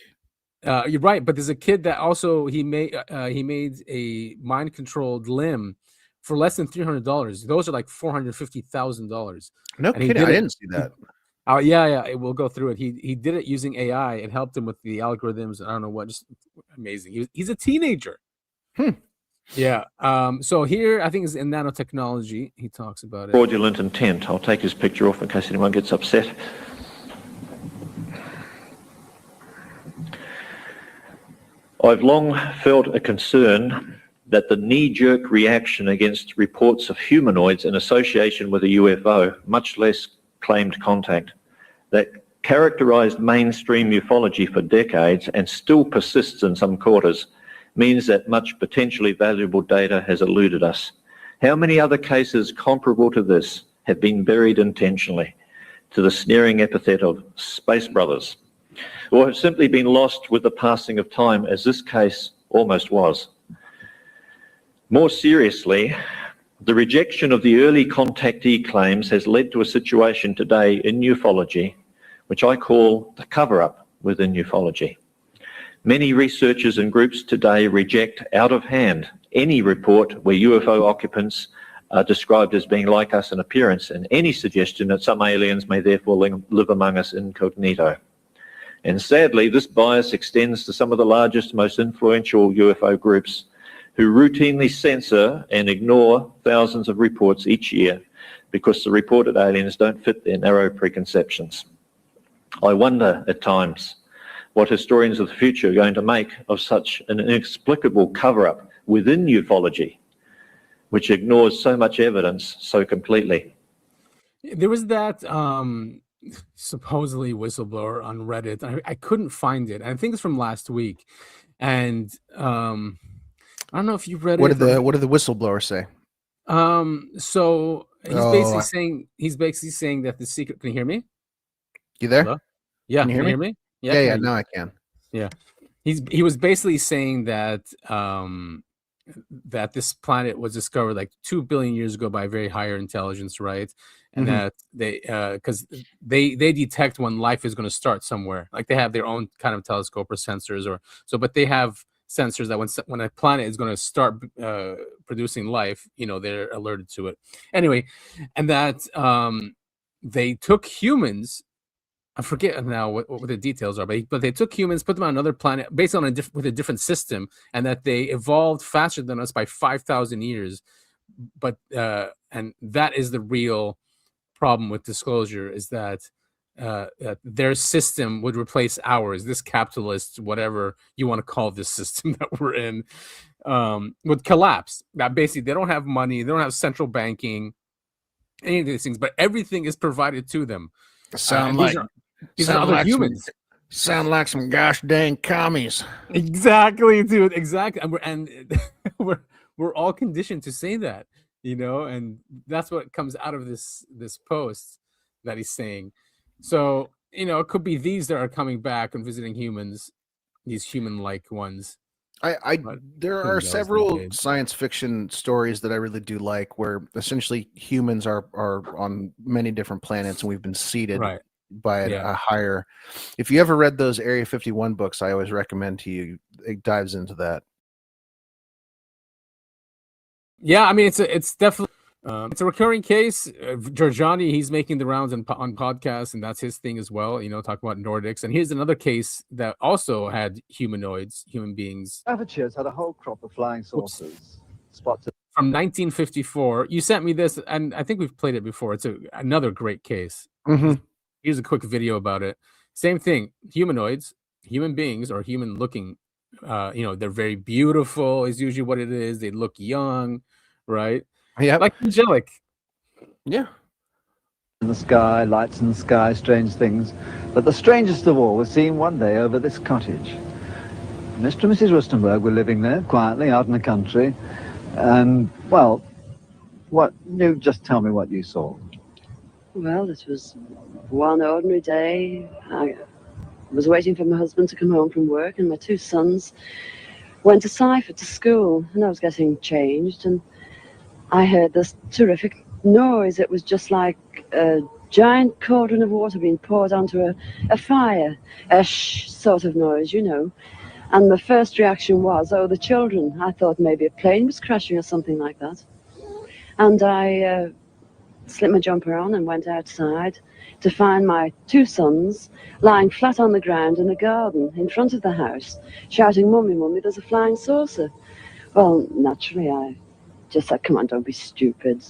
You're right, but there's a kid that also he made a mind controlled limb for less than $300. Those are like $450,000. No kidding, I didn't see that. Oh yeah, we'll go through it. He did it using AI. It helped him with the algorithms. I don't know what, just amazing. He's a teenager. Yeah. So here, I think is in nanotechnology. He talks about it. Fraudulent intent. I'll take his picture off in case anyone gets upset. I've long felt a concern that the knee-jerk reaction against reports of humanoids in association with a UFO, much less claimed contact, that characterized mainstream ufology for decades and still persists in some quarters, means that much potentially valuable data has eluded us. How many other cases comparable to this have been buried intentionally to the sneering epithet of Space Brothers, or have simply been lost with the passing of time, as this case almost was? More seriously, the rejection of the early contactee claims has led to a situation today in ufology, which I call the cover-up within ufology. Many researchers and groups today reject out of hand any report where UFO occupants are described as being like us in appearance, and any suggestion that some aliens may therefore live among us incognito. And sadly, this bias extends to some of the largest, most influential UFO groups who routinely censor and ignore thousands of reports each year because the reported aliens don't fit their narrow preconceptions. I wonder at times what historians of the future are going to make of such an inexplicable cover-up within ufology, which ignores so much evidence so completely. There was that supposedly whistleblower on Reddit. I couldn't find it. I think it's from last week. And I don't know if you've read it. What did the whistleblower say? So he's basically saying that the secret. Can you hear me? You there? Hello? Yeah. Can you hear me? Yeah. Now I can. Yeah. He was basically saying that that this planet was discovered like 2 billion years ago by a very higher intelligence, right? And that they because they detect when life is going to start somewhere. Like they have their own kind of telescope or sensors but they have sensors that when a planet is going to start producing life, they're alerted to it. Anyway, and that they took humans. I forget now what the details are, but they took humans, put them on another planet based on with a different system, and that they evolved faster than us by 5,000 years. But and that is the real problem with disclosure, is that their system would replace ours. This capitalist, whatever you want to call this system that we're in, would collapse. That basically they don't have money, they don't have central banking, any of these things, but everything is provided to them. These are other humans. Sound like some gosh dang commies. Exactly, dude. Exactly. And we're all conditioned to say that, and that's what comes out of this post that he's saying. So, it could be these that are coming back and visiting humans, these human-like ones. There are several science fiction stories that I really do like, where essentially humans are on many different planets and we've been seeded by a higher. If you ever read those Area 51 books, I always recommend to you. It dives into that. Yeah, I mean it's definitely it's a recurring case. Giorgiani, he's making the rounds on podcasts, and that's his thing as well. Talk about Nordics. And here's another case that also had humanoids, human beings. Avatars had a whole crop of flying saucers spotted from 1954. You sent me this, and I think we've played it before. It's another great case. Here's a quick video about it. Same thing. Humanoids, human beings, or human looking. They're very beautiful. Is usually what it is. They look young, right? Yeah, like angelic. Yeah. In the sky, lights in the sky, strange things. But the strangest of all was seen one day over this cottage. Mr. and Mrs. Rustenberg were living there quietly out in the country. And, well, you just tell me what you saw. Well, it was one ordinary day. I was waiting for my husband to come home from work, and my two sons went to Cypher to school, and I was getting changed, and I heard this terrific noise. It was just like a giant cauldron of water being poured onto a fire, a shh sort of noise, you know. And my first reaction was, oh, the children. I thought maybe a plane was crashing or something like that. And I slipped my jumper on and went outside to find my two sons lying flat on the ground in the garden in front of the house, shouting, "Mummy, Mummy, there's a flying saucer." Well, naturally, I just said, "Come on, don't be stupid.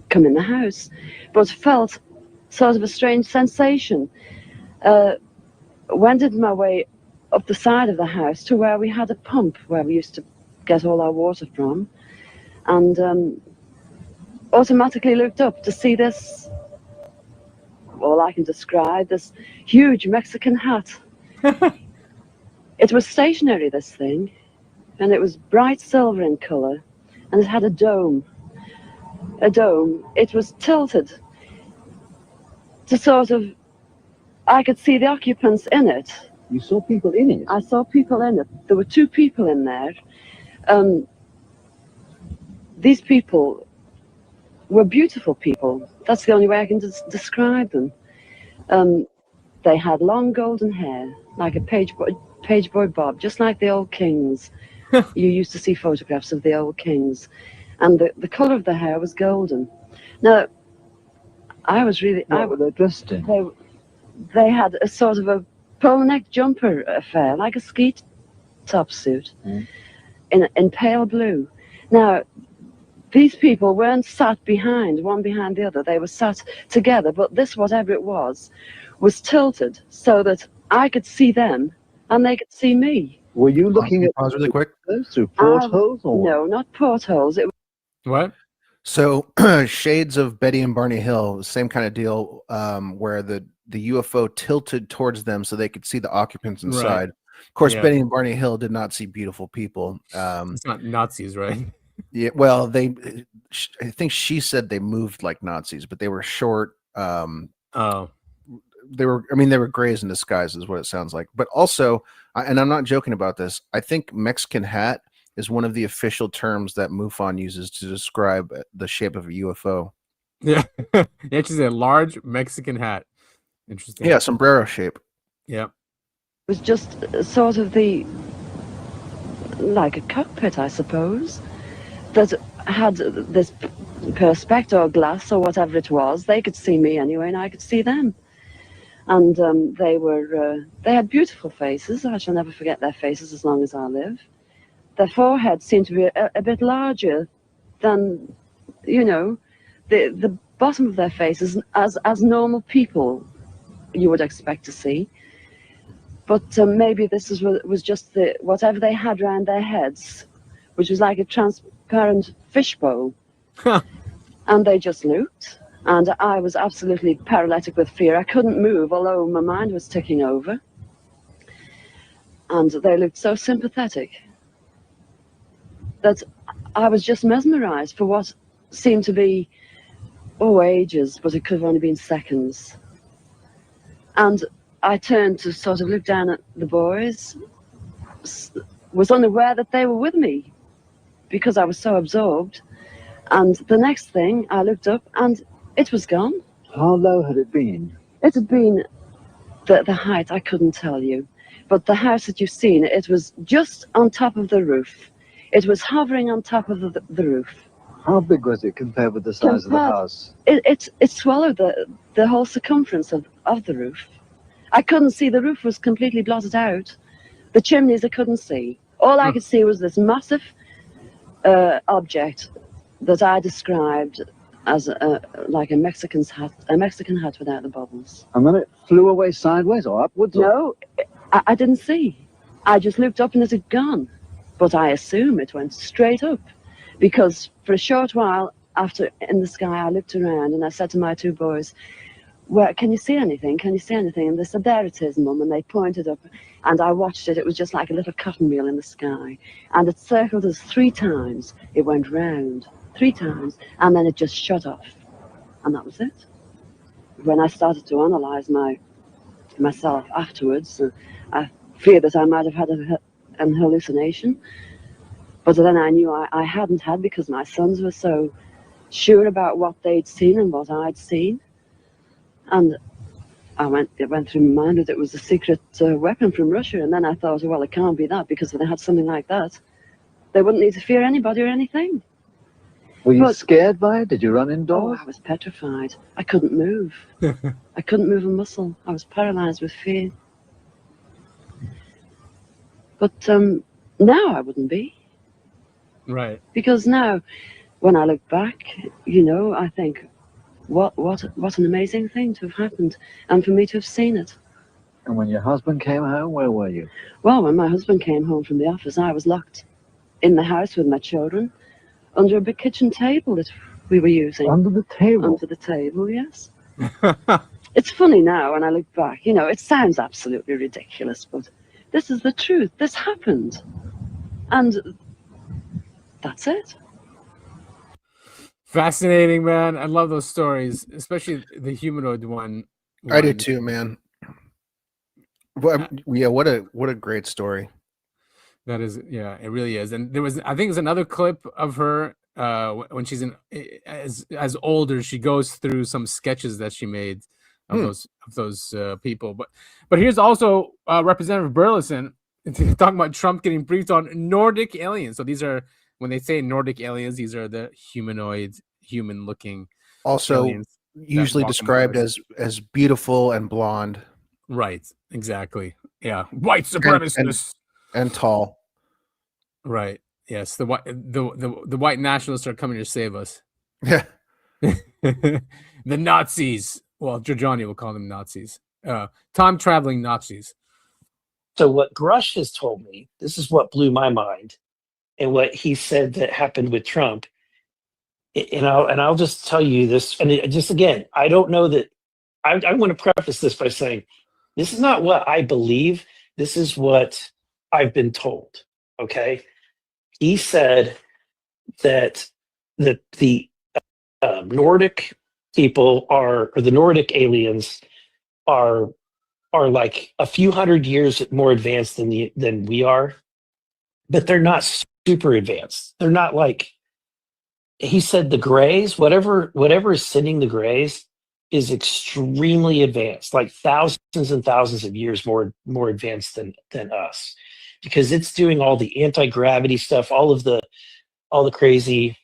Come in the house." But felt sort of a strange sensation. Wended my way up the side of the house to where we had a pump where we used to get all our water from, and automatically looked up to see this, all I can describe, this huge Mexican hat. It was stationary, this thing, and it was bright silver in colour, and it had a dome. It was tilted to sort of, I could see the occupants in it. You saw people in it? I saw people in it. There were two people in there. These people were beautiful people. That's the only way I can describe them. They had long golden hair, like a page boy bob, just like the old kings. You used to see photographs of the old kings. And the colour of the hair was golden. Now, I was really... What were they dressed in? They had a sort of a polo neck jumper affair, like a ski top suit, in pale blue. Now, these people weren't sat one behind the other. They were sat together, but this, whatever it was tilted so that I could see them and they could see me. Were you looking at... Pause really quick. Through portholes? Or no, not portholes. It was... What? So shades of Betty and Barney Hill, same kind of deal, where the UFO tilted towards them so they could see the occupants inside. Right. Of course, Yeah. Betty and Barney Hill did not see beautiful people. It's not Nazis, right? Yeah, well, I think she said they moved like Nazis, but they were short. Oh, They were grays in disguise, is what it sounds like. But also, and I'm not joking about this, I think Mexican hat is one of the official terms that MUFON uses to describe the shape of a UFO. yeah. It's just a large Mexican hat. Interesting. Yeah, sombrero shape. Yeah. It was just sort of like a cockpit, I suppose, that had this prospector or glass or whatever it was. They could see me anyway, and I could see them. And they had beautiful faces. I shall never forget their faces as long as I live. Their foreheads seemed to be a bit larger than, the bottom of their faces as normal people you would expect to see. But maybe this was just whatever they had around their heads, which was like a transparent fishbowl. And they just looked. And I was absolutely paralytic with fear. I couldn't move, although my mind was ticking over. And they looked so sympathetic that I was just mesmerized for what seemed to be, ages, but it could have only been seconds. And I turned to sort of look down at the boys, was unaware that they were with me because I was so absorbed. And the next thing, I looked up and it was gone. how low had it been? It had been the height, I couldn't tell you. But the house that you've seen, it was just on top of the roof. It was hovering on top of the roof. How big was it compared with the size of the house? It swallowed the whole circumference of the roof. I couldn't see. The roof was completely blotted out. The chimneys I couldn't see. All I could see was this massive object that I described as like a Mexican hat without the bubbles. And then it flew away sideways or upwards? No, I didn't see. I just looked up and it had gone. But I assume it went straight up, because for a short while after in the sky, I looked around and I said to my two boys, "Where can you see anything? Can you see anything?" And they said, "There it is, Mum." And they pointed up, and I watched it. It was just like a little cotton reel in the sky, and it circled us 3 times. It went round 3 times, and then it just shut off, and that was it. when I started to analyze myself afterwards, I feared that I might have had an hallucination. But then I knew I hadn't had, because my sons were so sure about what they'd seen and what I'd seen. And it went through my mind that it was a secret weapon from Russia. And then I thought, well, it can't be that, because if they had something like that, they wouldn't need to fear anybody or anything. Were you scared by it? Did you run indoors? Oh, I was petrified. I couldn't move. I couldn't move a muscle. I was paralyzed with fear. But now I wouldn't be. Right. Because now, when I look back, I think, what an amazing thing to have happened, and for me to have seen it. And when your husband came home, where were you? Well, when my husband came home from the office, I was locked in the house with my children, under a big kitchen table that we were using. Under the table? Under the table, yes. It's funny now when I look back. It sounds absolutely ridiculous, but this is the truth. This happened. And that's it. Fascinating, man. I love those stories, especially the humanoid one. I do too, man. Well, yeah, what a great story. That is, yeah, it really is. And I think there's another clip of her when she's as older. She goes through some sketches that she made of those people. But here's also Representative Burleson talking about Trump getting briefed on Nordic aliens. So these are, when they say Nordic aliens, these are the humanoid, human-looking, also usually described as beautiful and blonde. Right. Exactly. Yeah. White supremacists. And tall. Right. Yes. The white nationalists are coming to save us. Yeah. The Nazis. Well, Giorgiani will call them Nazis. Time traveling Nazis. So what Grush has told me, this is what blew my mind, and what he said that happened with Trump. And I'll just tell you this, and just again, I don't know that. I want to preface this by saying, this is not what I believe. This is what I've been told. Okay, he said that the Nordic people or the Nordic aliens are like a few hundred years more advanced than we are, but they're not super advanced. They're not like, he said, the Greys, whatever is sending the Greys is extremely advanced, like thousands and thousands of years more advanced than us, because it's doing all the anti-gravity stuff, all the crazy,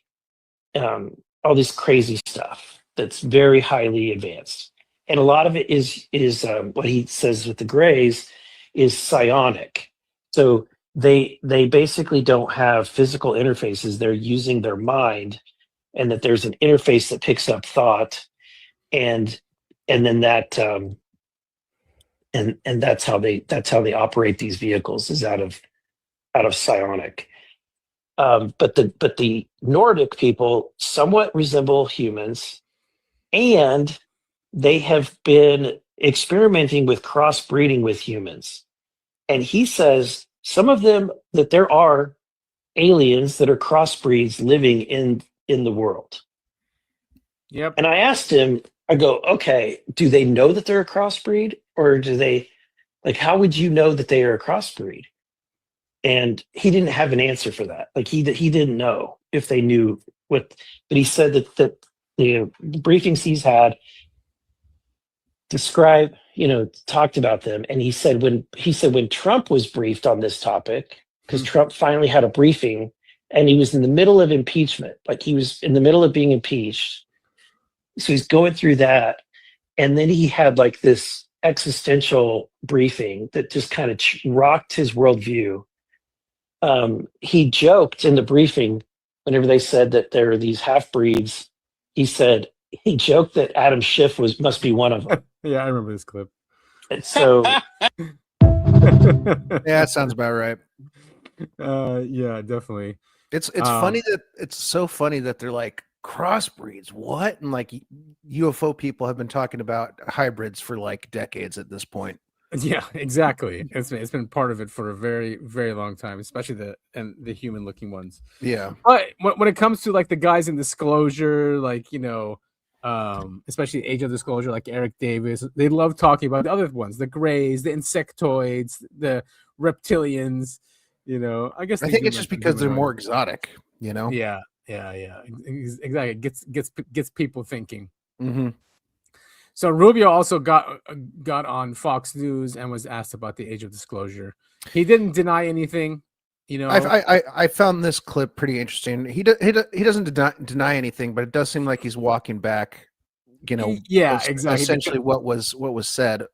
all this crazy stuff that's very highly advanced. And a lot of it is what he says with the Greys is psionic. So they basically don't have physical interfaces. They're using their mind, and that there's an interface that picks up thought, and then that and that's how they operate these vehicles, is out of psionic. But the Nordic people somewhat resemble humans, and they have been experimenting with crossbreeding with humans. And he says some of them, that there are aliens that are crossbreeds living in the world. Yep. And I asked him, I go, okay, do they know that they're a crossbreed, or do they, like, how would you know that they are a crossbreed? And he didn't have an answer for that. Like he didn't know if they knew what, but he said that the briefings he's had talked about them. And he said when Trump was briefed on this topic, because Trump finally had a briefing, and he was in the middle of impeachment, like he was in the middle of being impeached. So he's going through that. And then he had like this existential briefing that just kind of rocked his worldview. He joked in the briefing, whenever they said that there are these half-breeds, he joked that Adam Schiff must be one of them. Yeah, I remember this clip. And so Yeah, that sounds about right. Yeah, definitely. It's funny that it's so funny that they're like crossbreeds. What? And like UFO people have been talking about hybrids for like decades at this point. Yeah, exactly. It's been part of it for a very, very long time, especially the human looking ones. Yeah. But when it comes to like the guys in Disclosure, like, especially Age of Disclosure, like Eric Davis. They love talking about the other ones, the Greys, the insectoids, the reptilians. I guess I think it's just because they're more exotic. Yeah, exactly. It gets people thinking. Mm-hmm. So Rubio also got on Fox News and was asked about the Age of Disclosure. He didn't deny anything. I found this clip pretty interesting. He doesn't deny anything, but it does seem like he's walking back. Yeah, exactly. Essentially, what was said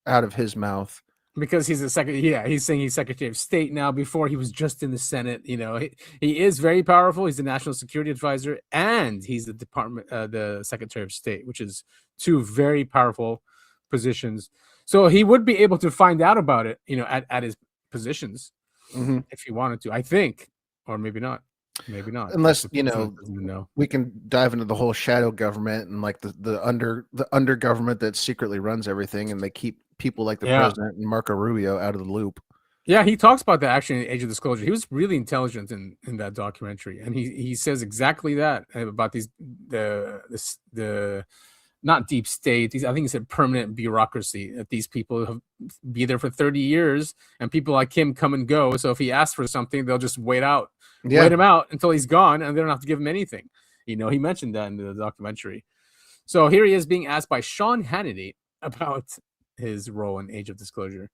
out of his mouth. Because he's he's saying he's Secretary of State now. Before he was just in the Senate. He is very powerful. He's the National Security Advisor, and he's the Secretary of State, which is two very powerful positions. So he would be able to find out about it, at his positions, if he wanted to. I think, or maybe not. Maybe not. Unless we can dive into the whole shadow government and like the under government that secretly runs everything, and they keep people like the president and Marco Rubio out of the loop. Yeah, he talks about that actually in Age of Disclosure. He was really intelligent in that documentary, and he says exactly that about the not deep state. I think he said permanent bureaucracy, that these people have be there for 30 years, and people like him come and go. So if he asks for something, they'll just wait him out until he's gone, and they don't have to give him anything. He mentioned that in the documentary. So here he is being asked by Sean Hannity about his role in Age of Disclosure.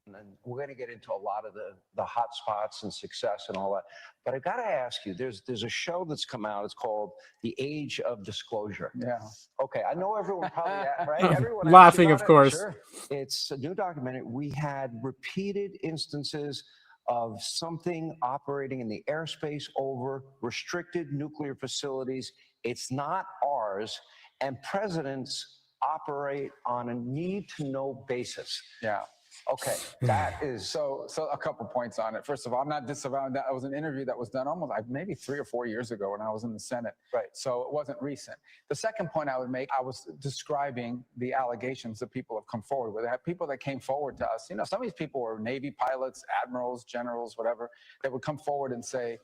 And we're going to get into a lot of the hot spots and success and all that. But I got to ask you, there's a show that's come out. It's called The Age of Disclosure. Yeah. Okay. I know everyone probably, right? Everyone laughing, of course. Sure. It's a new documentary. We had repeated instances of something operating in the airspace over restricted nuclear facilities. It's not ours. And presidents operate on a need-to-know basis. Yeah. Okay, that is so a couple points on it. First of all, I'm not disavowing that. It was an interview that was done almost maybe 3 or 4 years ago when I was in the Senate. Right. So it wasn't recent. The second point I would make, I was describing the allegations that people have come forward with. I have people that came forward to us. Some of these people were Navy pilots, admirals, generals, whatever, that would come forward and say,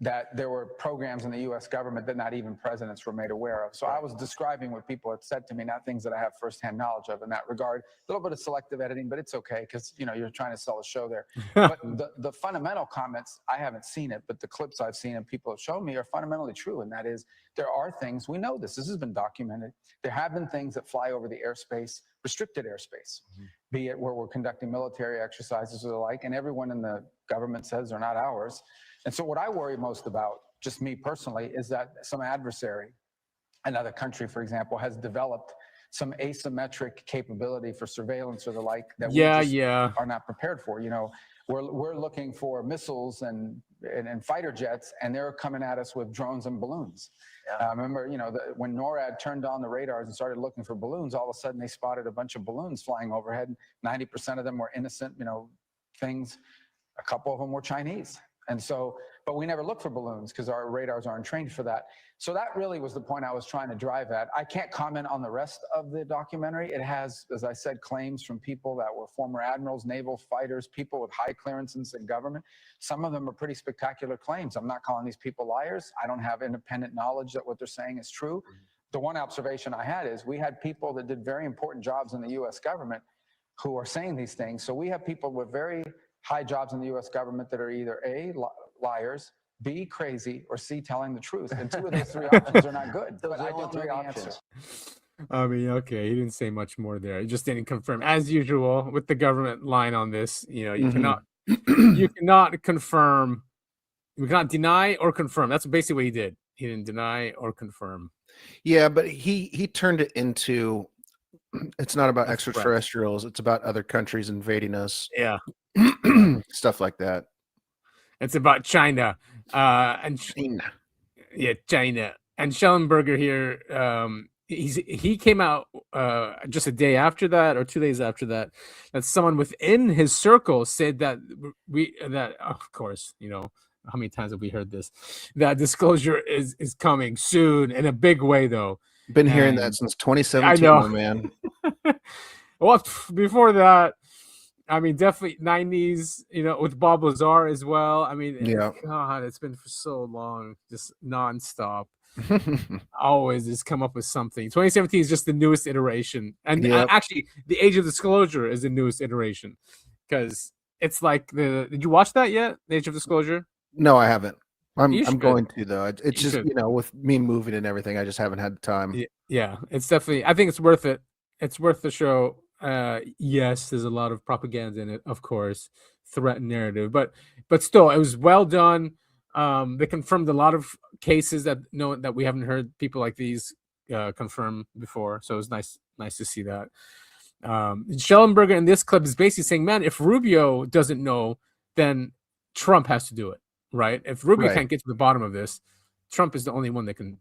that there were programs in the U.S. government that not even presidents were made aware of. So I was describing what people had said to me, not things that I have firsthand knowledge of in that regard. A little bit of selective editing, but it's okay because you're trying to sell a show there. But the fundamental comments, I haven't seen it, but the clips I've seen and people have shown me are fundamentally true. And that is, there are things, we know this has been documented. There have been things that fly over the airspace, restricted airspace, be it where we're conducting military exercises or the like, and everyone in the government says they're not ours. And so what I worry most about, just me personally, is that some adversary, another country, for example, has developed some asymmetric capability for surveillance or the like that we are not prepared for. We're looking for missiles and fighter jets, and they're coming at us with drones and balloons. Yeah. Remember, when NORAD turned on the radars and started looking for balloons, all of a sudden they spotted a bunch of balloons flying overhead. 90% of them were innocent, things. A couple of them were Chinese. And so, but we never look for balloons because our radars aren't trained for that. So that really was the point I was trying to drive at. I can't comment on the rest of the documentary. It has, as I said, claims from people that were former admirals, naval fighters, people with high clearances in government. Some of them are pretty spectacular claims. I'm not calling these people liars. I don't have independent knowledge that what they're saying is true. The one observation I had is we had people that did very important jobs in the U.S. government who are saying these things. So we have people with very high jobs in the U.S. government that are either A, liars, B, crazy, or C, telling the truth. And 2 of those 3 options are not good. Those are all 3 options. I mean, okay, he didn't say much more there. He just didn't confirm, as usual, with the government line on this. You cannot confirm, you cannot deny or confirm. That's basically what he did. He didn't deny or confirm. Yeah, but he turned it into, it's not about extraterrestrials. It's about other countries invading us. Yeah. Stuff like that. It's about China. And China. Yeah, China. And Schellenberger here, he came out just a day after that or 2 days after that someone within his circle said that of course, how many times have we heard this? That disclosure is coming soon in a big way, though. Been hearing that since 2017, I know. Man. Well, before that, I mean, definitely 90s, with Bob Lazar as well. I mean, God, it's been for so long, just nonstop. Always just come up with something. 2017 is just the newest iteration, and Yep. actually, the Age of Disclosure is the newest iteration because it's like the. Did you watch that yet? The Age of Disclosure? No, I haven't. I'm You should. going to though. It's You just should. with me moving and everything, I just haven't had the time. Yeah, it's definitely. I think it's worth it. It's worth the show. Yes, there's a lot of propaganda in it, of course, threat and narrative, but still, it was well done. They confirmed a lot of cases that we haven't heard people like these confirm before, so it was nice to see that. Schellenberger in this clip is basically saying, man, if Rubio doesn't know, then Trump has to do it, right? If Rubio can't get to the bottom of this, Trump is the only one that can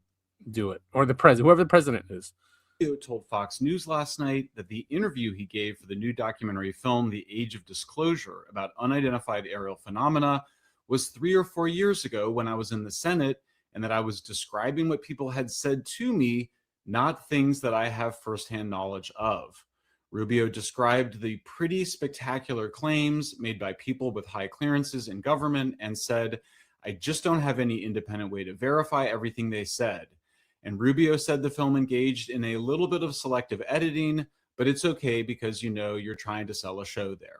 do it, or the president, whoever the president is. Rubio told Fox News last night that the interview he gave for the new documentary film, The Age of Disclosure, about unidentified aerial phenomena was 3 or 4 years ago when I was in the Senate, and that I was describing what people had said to me, not things that I have firsthand knowledge of. Rubio described the pretty spectacular claims made by people with high clearances in government and said, I just don't have any independent way to verify everything they said. And Rubio said the film engaged in a little bit of selective editing, but it's okay because you're trying to sell a show there.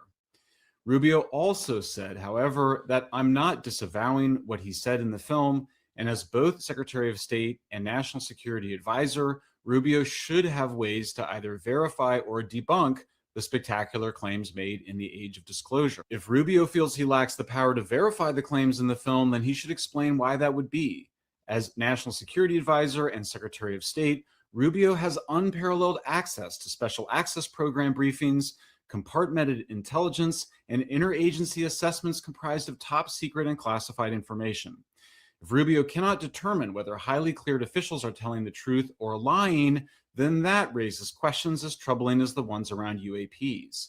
Rubio also said, however, that I'm not disavowing what he said in the film, and as both Secretary of State and National Security Advisor, Rubio should have ways to either verify or debunk the spectacular claims made in the Age of Disclosure. If Rubio feels he lacks the power to verify the claims in the film, then he should explain why that would be. As National Security Advisor and Secretary of State, Rubio has unparalleled access to special access program briefings, compartmented intelligence, and interagency assessments comprised of top secret and classified information. If Rubio cannot determine whether highly cleared officials are telling the truth or lying, then that raises questions as troubling as the ones around UAPs.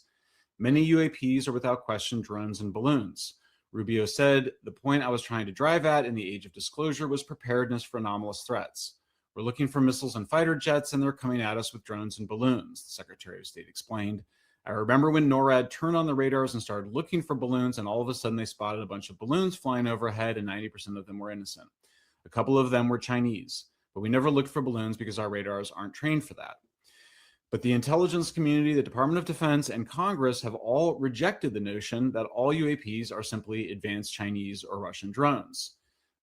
Many UAPs are without question drones and balloons. Rubio said, the point I was trying to drive at in the Age of Disclosure was preparedness for anomalous threats. We're looking for missiles and fighter jets, and they're coming at us with drones and balloons, the Secretary of State explained. I remember when NORAD turned on the radars and started looking for balloons, and all of a sudden they spotted a bunch of balloons flying overhead, and 90% of them were innocent. A couple of them were Chinese, but we never looked for balloons because our radars aren't trained for that. But the intelligence community, the Department of Defense, and Congress have all rejected the notion that all UAPs are simply advanced Chinese or Russian drones.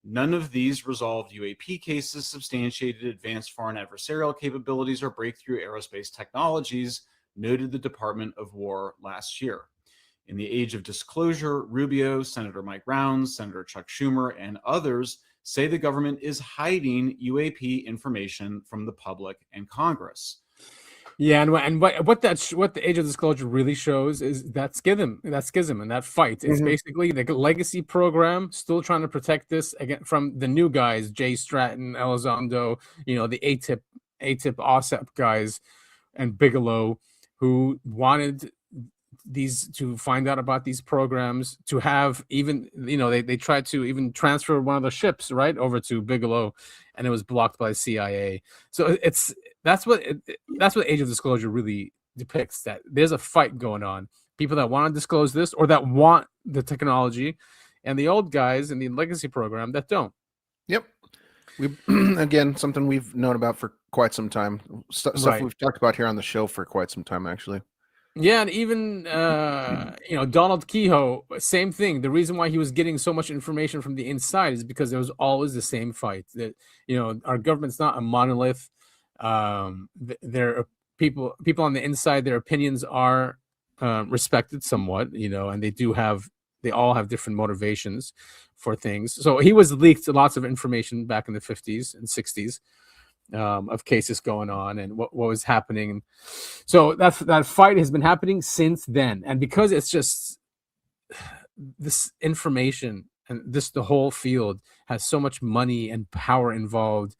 None of these resolved UAP cases substantiated advanced foreign adversarial capabilities or breakthrough aerospace technologies, noted the Department of War last year. In the Age of Disclosure, Rubio, Senator Mike Rounds, Senator Chuck Schumer, and others say the government is hiding UAP information from the public and Congress. Yeah, and what the Age of Disclosure really shows is that schism and that fight. It's basically the legacy program still trying to protect this again from the new guys, Jay Stratton, Elizondo, the ATIP OSEP guys, and Bigelow, who wanted these to find out about these programs, to have even they tried to even transfer one of the ships right over to Bigelow, and it was blocked by the CIA. So that's what Age of Disclosure really depicts, that there's a fight going on, people that want to disclose this or that want the technology, and the old guys in the legacy program that don't. Yep. We again, something we've known about for quite some time, stuff we've talked about here on the show for quite some time, actually. Yeah, and even Donald Kehoe, same thing. The reason why he was getting so much information from the inside is because there was always the same fight. That our government's not a monolith. There are people on the inside. Their opinions are respected somewhat, and they all have different motivations for things. So he was leaked lots of information back in the 50s and 60s. Of cases going on and what was happening. So that fight has been happening since then. And because it's just this information and the whole field has so much money and power involved,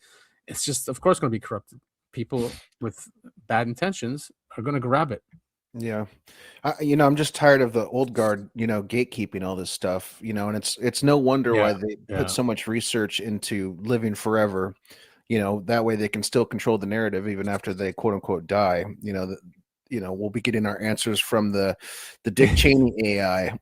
it's just, of course, going to be corrupted. People with bad intentions are going to grab it. Yeah. I'm just tired of the old guard, gatekeeping all this stuff, and it's no wonder why they put so much research into living forever. That way they can still control the narrative even after they quote unquote die. We'll be getting our answers from the Dick Cheney AI.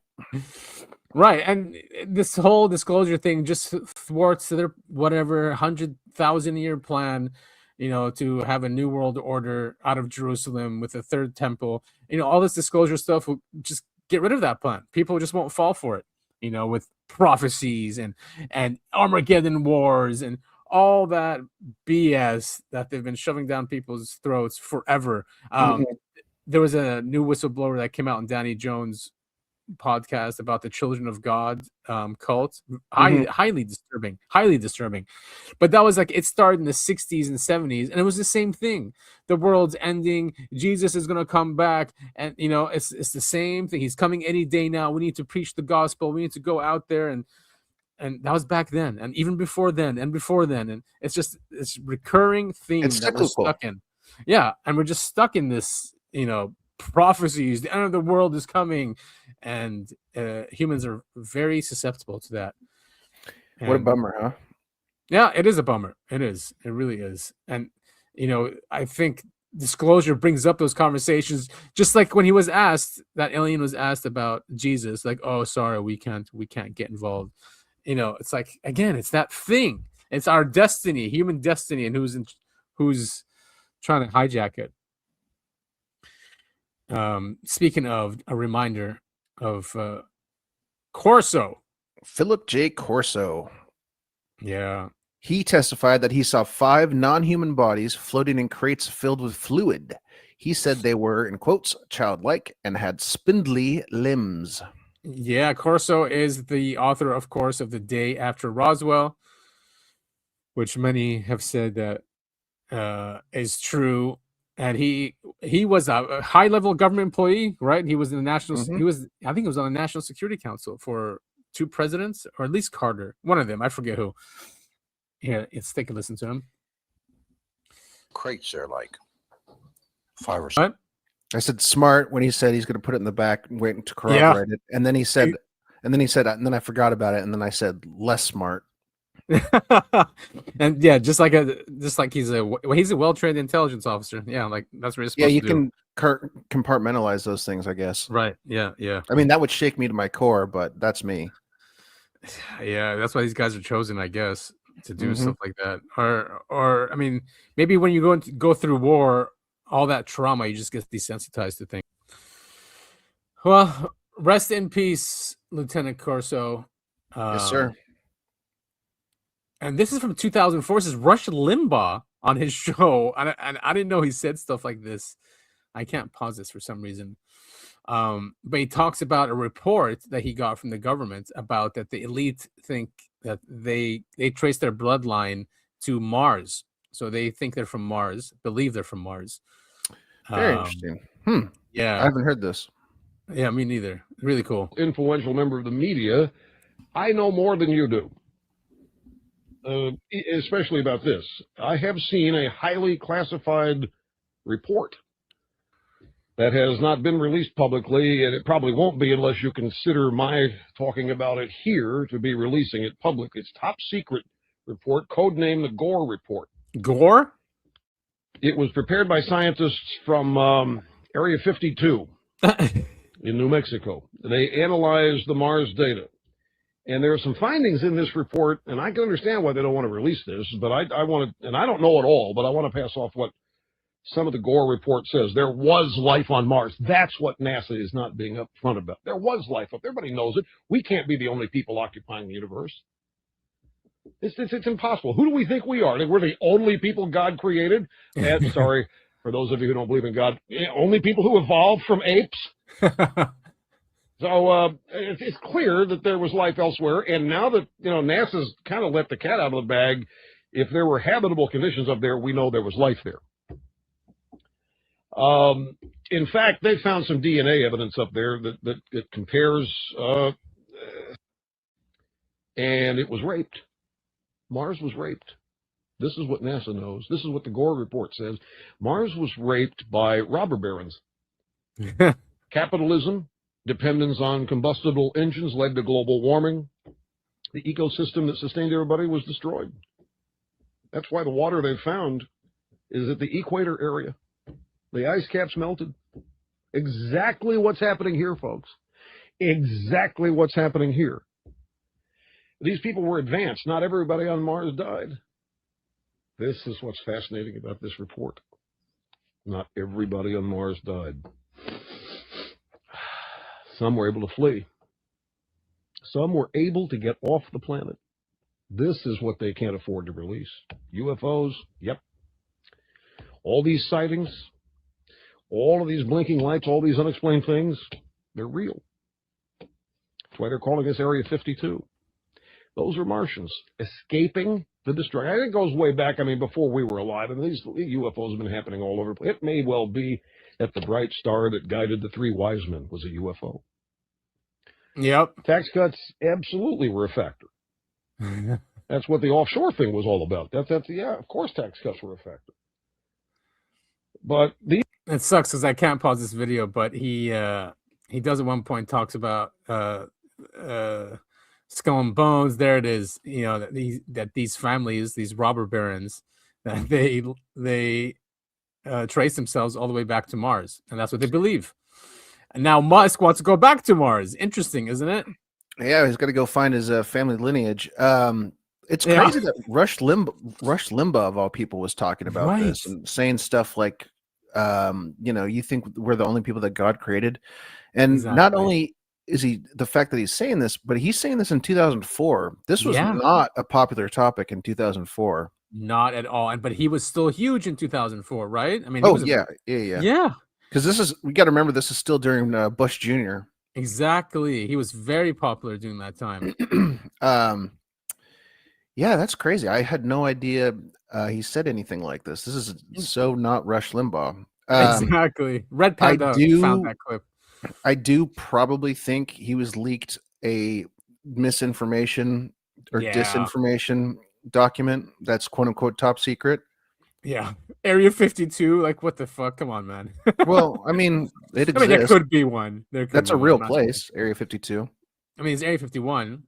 Right, and this whole disclosure thing just thwarts their whatever 100,000-year plan, to have a new world order out of Jerusalem with a third temple. All this disclosure stuff will just get rid of that plan. People just won't fall for it. With prophecies and Armageddon wars and all that BS that they've been shoving down people's throats forever. There was a new whistleblower that came out in Danny Jones' podcast about the Children of God cult. Highly disturbing. But that was like, it started in the 60s and 70s, and it was the same thing. The world's ending. Jesus is going to come back, and it's the same thing. He's coming any day now. We need to preach the gospel. We need to go out there, and that was back then, and even before then, and it's recurring theme that we're stuck in. Yeah, and we're just stuck in this, prophecies. The end of the world is coming, and humans are very susceptible to that. What a bummer, huh? Yeah, it is a bummer. It is. It really is. And I think disclosure brings up those conversations, just like when that alien was asked about Jesus, like, oh, sorry, we can't get involved. It's like, again, it's that thing. It's our destiny, human destiny, and who's trying to hijack it. Speaking of, a reminder of Corso. Philip J. Corso. Yeah. He testified that he saw 5 non-human bodies floating in crates filled with fluid. He said they were, in quotes, childlike and had spindly limbs. Yeah, Corso is the author, of course, of The Day After Roswell, which many have said that is true. And he was a high-level government employee, right? He was in the national. I think he was on the National Security Council for 2 presidents, or at least Carter, one of them. I forget who. Yeah, let's take a listen to him. Crates are like 5 or 6. What? I said smart when he said he's going to put it in the back, waiting to corroborate it, and then he said, and then I forgot about it, and then I said less smart. And yeah, just like he's a well-trained intelligence officer. Yeah, like that's what he's supposed to do. You can compartmentalize those things, I guess. Right. Yeah. I mean, that would shake me to my core, but that's me. Yeah, that's why these guys are chosen, I guess, to do stuff like that. Or I mean, maybe when you go through war, all that trauma, you just get desensitized to things. Well, rest in peace, Lieutenant Corso. Yes, sir. And this is from 2004. This is Rush Limbaugh on his show. And I didn't know he said stuff like this. I can't pause this for some reason. But he talks about a report that he got from the government about that the elite think that they trace their bloodline to Mars. So they think they're from Mars, believe they're from Mars. Very interesting. Yeah. I haven't heard this. Yeah, me neither. Really cool. Influential member of the media. I know more than you do. Especially about this. I have seen a highly classified report that has not been released publicly, and it probably won't be unless you consider my talking about it here to be releasing it publicly. It's top secret report, codenamed the Gore Report. Gore? It was prepared by scientists from Area 52 in New Mexico. They analyzed the Mars data. And there are some findings in this report, and I can understand why they don't want to release this, but I want to, and I don't know it all, but I want to pass off what some of the Gore report says. There was life on Mars. That's what NASA is not being upfront about. There was life up there. Everybody knows it. We can't be the only people occupying the universe. It's impossible. Who do we think we are? We're the only people God created? And, sorry, for those of you who don't believe in God, only people who evolved from apes? So it's clear that there was life elsewhere, and now that NASA's kind of let the cat out of the bag, if there were habitable conditions up there, we know there was life there. In fact, they found some DNA evidence up there that compares, and it was raped. Mars was raped. This is what NASA knows. This is what the Gore report says. Mars was raped by robber barons. Capitalism, dependence on combustible engines led to global warming. The ecosystem that sustained everybody was destroyed. That's why the water they found is at the equator area. The ice caps melted. Exactly what's happening here, folks. exactly what's happening here. These people were advanced. Not everybody on Mars died. This is what's fascinating about this report. Not everybody on Mars died. Some were able to flee. Some were able to get off the planet. This is what they can't afford to release. UFOs, yep. All these sightings, all of these blinking lights, all these unexplained things, they're real. That's why they're calling this Area 52. Those are Martians escaping the destruction. I think it goes way back, before we were alive. And these UFOs have been happening all over. It may well be that the bright star that guided the three wise men was a UFO. Yep. Tax cuts absolutely were a factor. That's what the offshore thing was all about. Yeah, of course tax cuts were a factor. But it sucks because I can't pause this video, but he does at one point talks about Skull and Bones. There it is. That these families, these robber barons, that they trace themselves all the way back to Mars, and that's what they believe. And now Musk wants to go back to Mars. Interesting, isn't it? Yeah, he's got to go find his family lineage. It's crazy that Rush Limbaugh of all people was talking about this and saying stuff like, you think we're the only people that God created, and not only is he the fact that he's saying this, but he's saying this in 2004. This was not a popular topic in 2004. Not at all. But he was still huge in 2004, right? Yeah. Because we got to remember, this is still during Bush Jr. Exactly. He was very popular during that time. Yeah, that's crazy. I had no idea he said anything like this. This is so not Rush Limbaugh. Exactly. Red Panda found that clip. I do probably think he was leaked a misinformation or disinformation document that's quote unquote top secret. Yeah. Area 52, like what the fuck? Come on, man. Well, it exists. There could be one. That's a real place, Area 52. It's Area 51.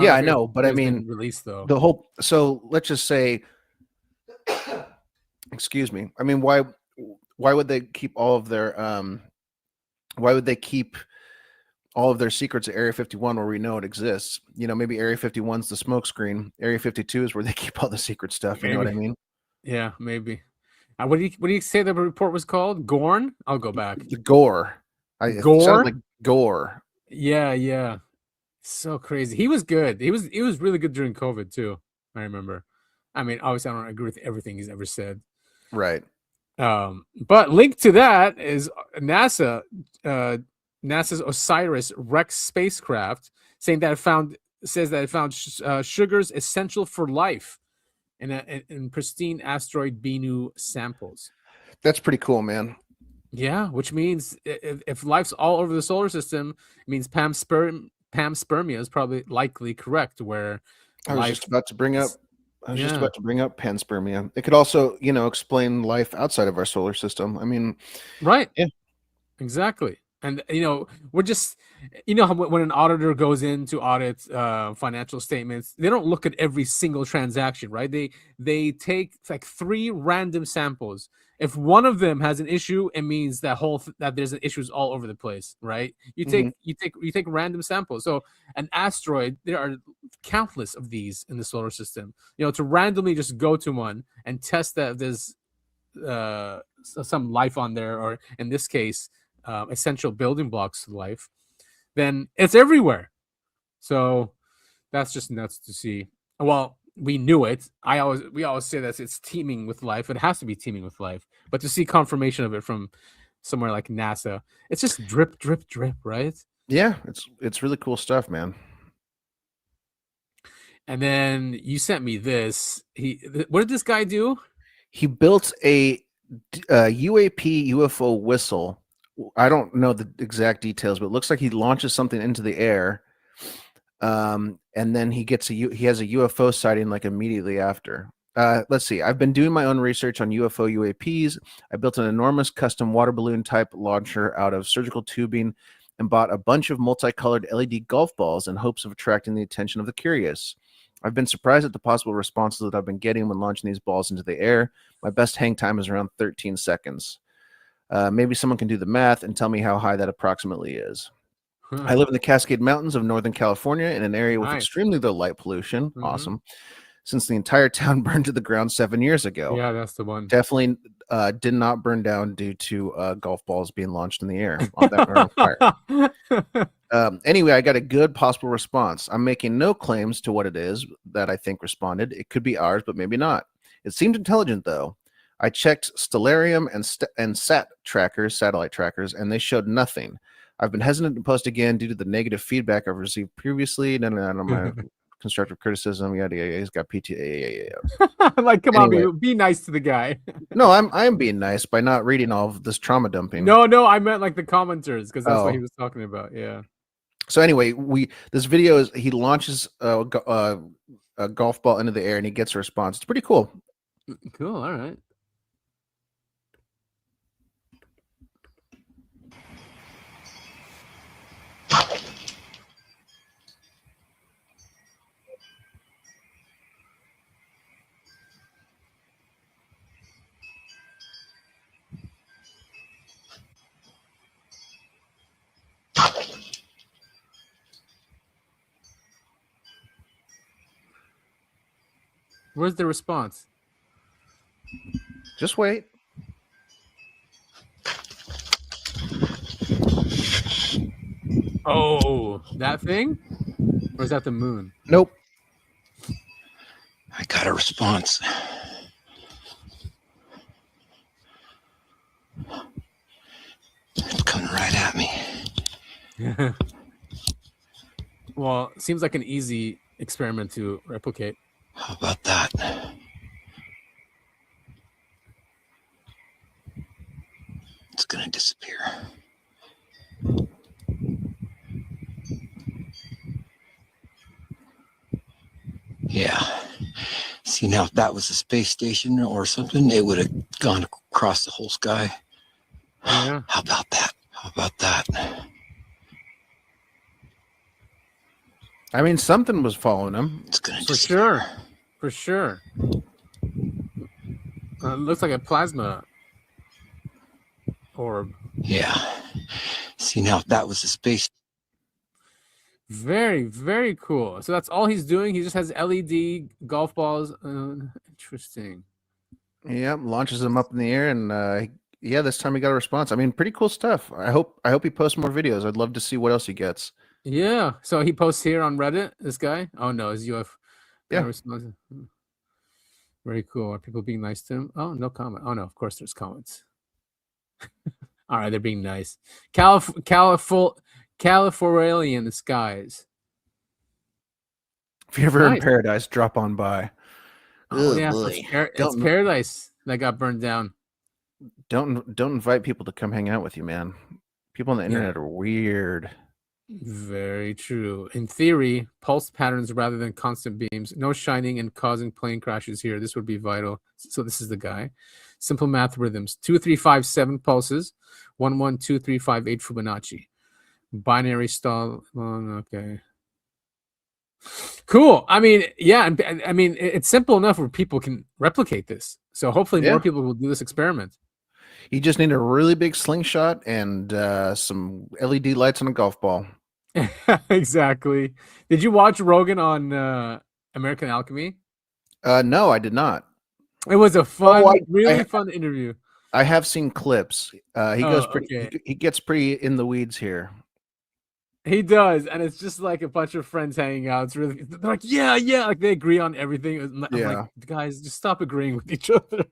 Yeah, I know, but released though. The whole. So let's just say, excuse me. Why would they keep all of their Why would they keep all of their secrets at Area 51 where we know it exists? Maybe Area 51's the smokescreen. Area 52 is where they keep all the secret stuff. You know what I mean? Yeah, maybe. What do you say the report was called? Gorn? I'll go back. The Gore. Gore? It sounded like Gore. Yeah. So crazy. He was good. He was really good during COVID too. I remember. Obviously I don't agree with everything he's ever said. Right. But linked to that is NASA's OSIRIS-REx spacecraft saying that it found sugars essential for life in pristine asteroid Bennu samples. That's pretty cool, man. Yeah, which means if life's all over the solar system, it means panspermia is probably likely correct. Where I was just about to bring up panspermia. It could also, explain life outside of our solar system. Right. Yeah. Exactly. And we're just, how when an auditor goes in to audit financial statements, they don't look at every single transaction, right? They take like 3 random samples. If one of them has an issue, it means that there's issues all over the place, right? You take random samples. So an asteroid, there are countless of these in the solar system. To randomly just go to one and test that there's some life on there, or in this case, essential building blocks to life, then it's everywhere. So that's just nuts to see. Well, we knew it. We always say that it's teeming with life. It has to be teeming with life. But to see confirmation of it from somewhere like NASA, it's just drip, drip, drip, right? Yeah, it's really cool stuff, man. And then you sent me this. What did this guy do? He built a UAP UFO whistle. I don't know the exact details, but it looks like he launches something into the air, and then he has a UFO sighting like immediately after. Let's see. I've been doing my own research on UFO UAPs. I built an enormous custom water balloon type launcher out of surgical tubing and bought a bunch of multicolored LED golf balls in hopes of attracting the attention of the curious. I've been surprised at the possible responses that I've been getting when launching these balls into the air. My best hang time is around 13 seconds. Maybe someone can do the math and tell me how high that approximately is. I live in the Cascade Mountains of Northern California in an area with Nice. extremely low light pollution. Mhm. Awesome. Since the entire town burned to the ground 7 years ago. Yeah, that's the one. Definitely did not burn down due to golf balls being launched in the air that were on fire. Anyway, I got a good possible response. I'm making no claims to what it is that I think responded. It could be ours, but maybe not. It seemed intelligent, though. I checked Stellarium and satellite trackers, and they showed nothing. I've been hesitant to post again due to the negative feedback I've received previously. No, my constructive criticism. Yada yada. He's got PTA. Like, come Anyway. on, be nice to the guy. No, I'm being nice by not reading all of this trauma dumping. No, I meant like the commenters, because that's what he Oh. was talking about. Yeah. So anyway, this video is he launches a golf ball into the air and he gets a response. It's pretty cool. Cool. All right. Where's the response? Just wait. Oh, that thing? Or is that the moon? Nope. I got a response. It's coming right at me. Well, it seems like an easy experiment to replicate. How about that? It's gonna disappear. Yeah. See, now if that was a space station or something, it would have gone across the whole sky. Yeah. How about that? How about that? I mean, something was following him. It's gonna For disappear. sure. For sure. It looks like a plasma orb. Yeah. See, now if that was a space. Very, very cool. So that's all he's doing. He just has LED golf balls. Interesting. Yeah, launches them up in the air, and yeah, this time he got a response. I mean, pretty cool stuff. I hope he posts more videos. I'd love to see what else he gets. Yeah. So he posts here on Reddit. This guy. Oh no, his UF. Yeah. Response. Very cool. Are people being nice to him? Oh, no comment. Oh no, of course there's comments. All right, they're being nice. Californian skies. If you're ever Nice. in paradise, drop on by. Oh, Ugh, yeah, boy. it's paradise that got burned down. Don't invite people to come hang out with you, man. People on the internet are weird. Very true. In theory, pulse patterns rather than constant beams. No shining and causing plane crashes here. This would be vital. So this is the guy. Simple math rhythms. 2, 3, 5, 7 pulses. 1, 1, 2, 3, 5, 8 Fibonacci. Binary stall. Okay. Cool. I mean, yeah. And I mean, it's simple enough where people can replicate this. So hopefully more people will do this experiment. You just need a really big slingshot and some LED lights on a golf ball. Exactly. Did you watch Rogan on American Alchemy? No, I did not. It was a fun, I really fun interview. I have seen clips. He goes pretty. Okay. He gets pretty in the weeds here. He does, and it's just like a bunch of friends hanging out. It's really, they're like, yeah, like they agree on everything. I'm like, guys, just stop agreeing with each other.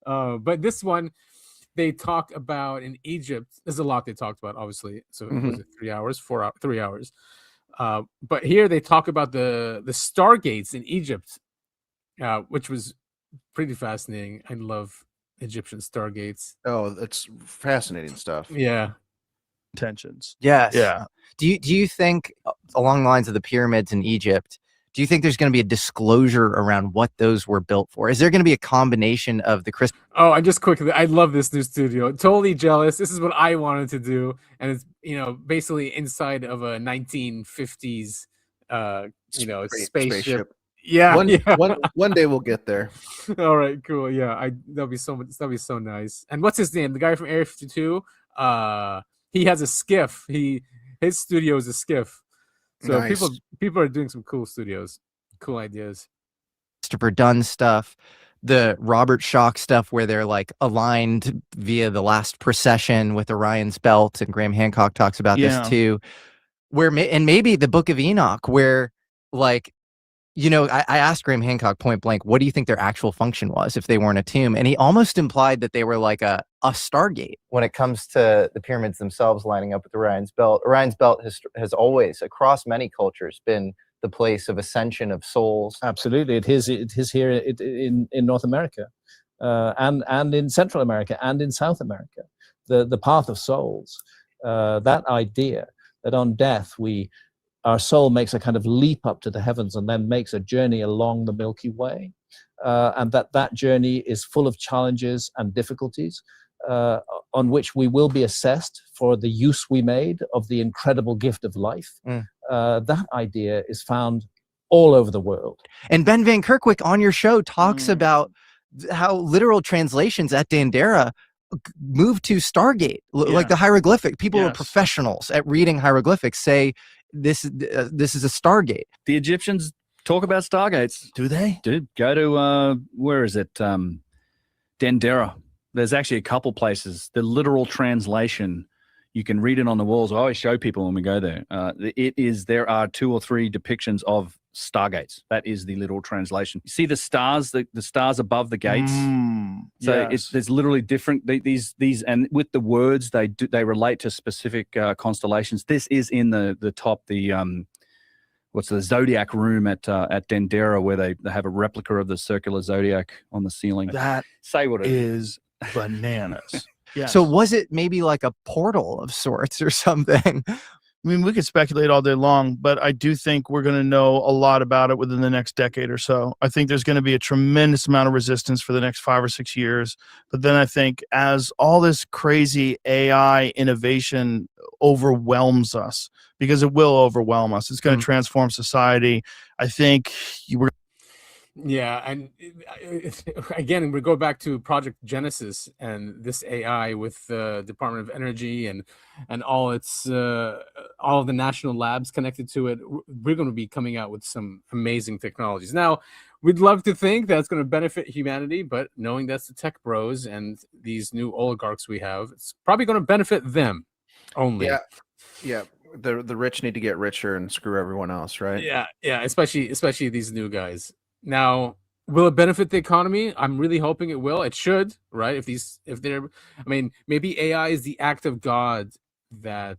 But this one, they talk about in Egypt. There's a lot they talked about, obviously. So was it 3 hours, 4 hours, 3 hours? But here they talk about the stargates in Egypt, which was pretty fascinating. I love Egyptian stargates. Oh, that's fascinating stuff. Yeah. Intentions. Yes. Yeah. Do you think along the lines of the pyramids in Egypt, do you think there's going to be a disclosure around what those were built for? Is there going to be a combination of the crystal? Oh, I just quickly, I love this new studio. Totally jealous. This is what I wanted to do. And it's, basically inside of a 1950s, spaceship. Yeah. One day we'll get there. All right, cool. Yeah. That'll be so nice. And what's his name? The guy from Area 52? he has a skiff. His studio is a skiff. So Nice. people are doing some cool studios, cool ideas. Christopher Dunn stuff, the Robert Schoch stuff where they're like aligned via the last procession with Orion's belt, and Graham Hancock talks about this too. And maybe the Book of Enoch, where like, you know, I asked Graham Hancock point blank, what do you think their actual function was if they weren't a tomb? And he almost implied that they were like a Stargate when it comes to the pyramids themselves lining up with Orion's belt. Orion's belt has always, across many cultures, been the place of ascension of souls. Absolutely. It is here in North America, and in Central America and in South America. The path of souls, that idea that on death our soul makes a kind of leap up to the heavens and then makes a journey along the Milky Way, and that journey is full of challenges and difficulties, on which we will be assessed for the use we made of the incredible gift of life. That idea is found all over the world. And Ben Van Kerkwijk on your show talks about how literal translations at Dandara moved to Stargate, like the hieroglyphic. People who are professionals at reading hieroglyphics say this is a Stargate. The Egyptians talk about Stargates. Do they? Do. Go to, where is it? Dendera. There's actually a couple places. The literal translation, you can read it on the walls. I always show people when we go there. There are 2 or 3 depictions of Stargates. That is the literal translation. You see the stars, the stars above the gates. There's literally different these, and with the words they relate to specific constellations. This is in the top, what's the zodiac room at Dendera, where they have a replica of the circular zodiac on the ceiling. That say what it is bananas. So was it maybe like a portal of sorts or something? I mean, we could speculate all day long, but I do think we're going to know a lot about it within the next decade or so. I think there's going to be a tremendous amount of resistance for the next 5 or 6 years. But then I think as all this crazy AI innovation overwhelms us, because it will overwhelm us, it's going to transform society. I think Yeah, and again, we go back to Project Genesis and this AI with the Department of Energy and all its all of the national labs connected to it. We're going to be coming out with some amazing technologies. Now, we'd love to think that's going to benefit humanity, but knowing that's the tech bros and these new oligarchs we have, it's probably going to benefit them only. Yeah. The rich need to get richer and screw everyone else, right? Yeah, especially these new guys. Now, will it benefit the economy? I'm really hoping it will. It should, right? Maybe AI is the act of God that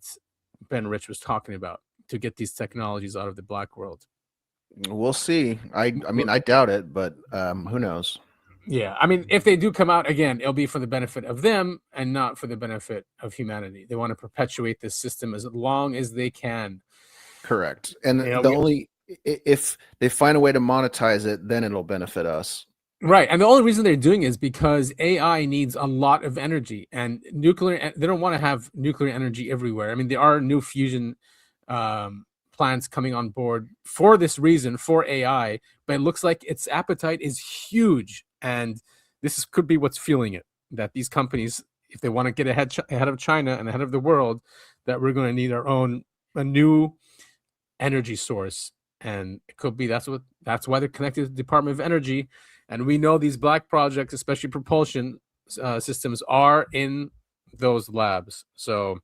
Ben Rich was talking about to get these technologies out of the black world. We'll see. I doubt it, but who knows? Yeah, if they do come out again, it'll be for the benefit of them and not for the benefit of humanity. They want to perpetuate this system as long as they can. Correct. And if they find a way to monetize it, then it'll benefit us. Right. And the only reason they're doing it is because AI needs a lot of energy, and they don't want to have nuclear energy everywhere. There are new fusion plants coming on board for this reason, for AI, but it looks like its appetite is huge. And this could be what's fueling it, that these companies, if they want to get ahead of China and ahead of the world, that we're going to need a new energy source. And it could be that's why they're connected to the Department of Energy. And we know these black projects, especially propulsion systems, are in those labs. So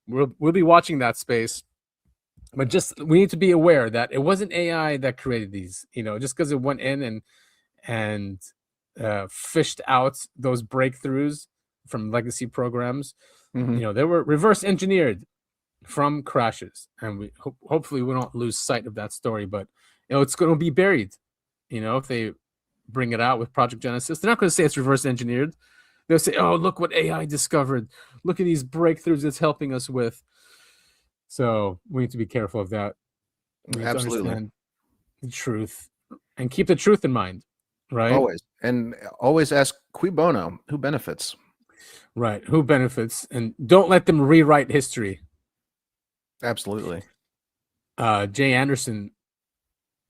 we'll be watching that space. But we need to be aware that it wasn't AI that created these. Just because it went in and fished out those breakthroughs from legacy programs, they were reverse engineered from crashes, and hopefully we don't lose sight of that story. But it's going to be buried. If they bring it out with Project Genesis, they're not going to say it's reverse engineered. They'll say, "Oh, look what AI discovered! Look at these breakthroughs it's helping us with." So we need to be careful of that. We need to understand the truth and keep the truth in mind, right? Always ask cui bono, who benefits? Right, who benefits, and don't let them rewrite history. Absolutely. Jay Anderson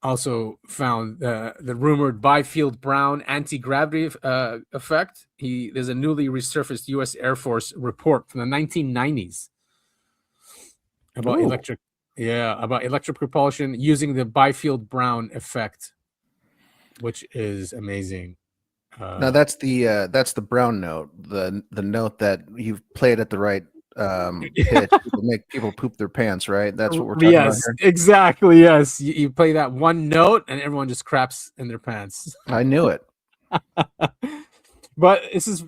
also found the rumored Byfield Brown anti-gravity effect. There's a newly resurfaced U.S. Air Force report from the 1990s about Ooh. about electric propulsion using the Byfield-Brown effect, which is amazing. Now that's the brown note, the note that you've played at the right pitch to make people poop their pants, right? That's what we're talking about Yes, here. exactly. Yes, you play that one note, and everyone just craps in their pants. I knew it. But this is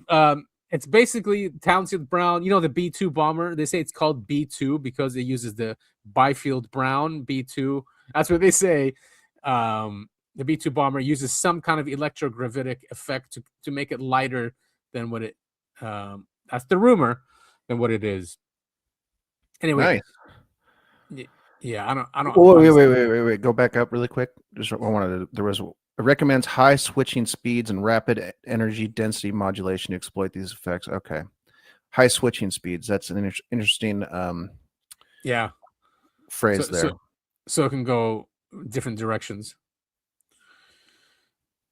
it's basically Townsend Brown. You know the B-2 bomber. They say it's called B-2 because it uses the Byfield Brown B-2. That's what they say. The B-2 bomber uses some kind of electrogravitic effect to make it lighter than what it. That's the rumor than what it is. Anyway. Nice. Yeah, I don't. Wait. Go back up really quick. There was it recommends high switching speeds and rapid energy density modulation to exploit these effects. Okay, high switching speeds. That's an interesting phrase there. So it can go different directions.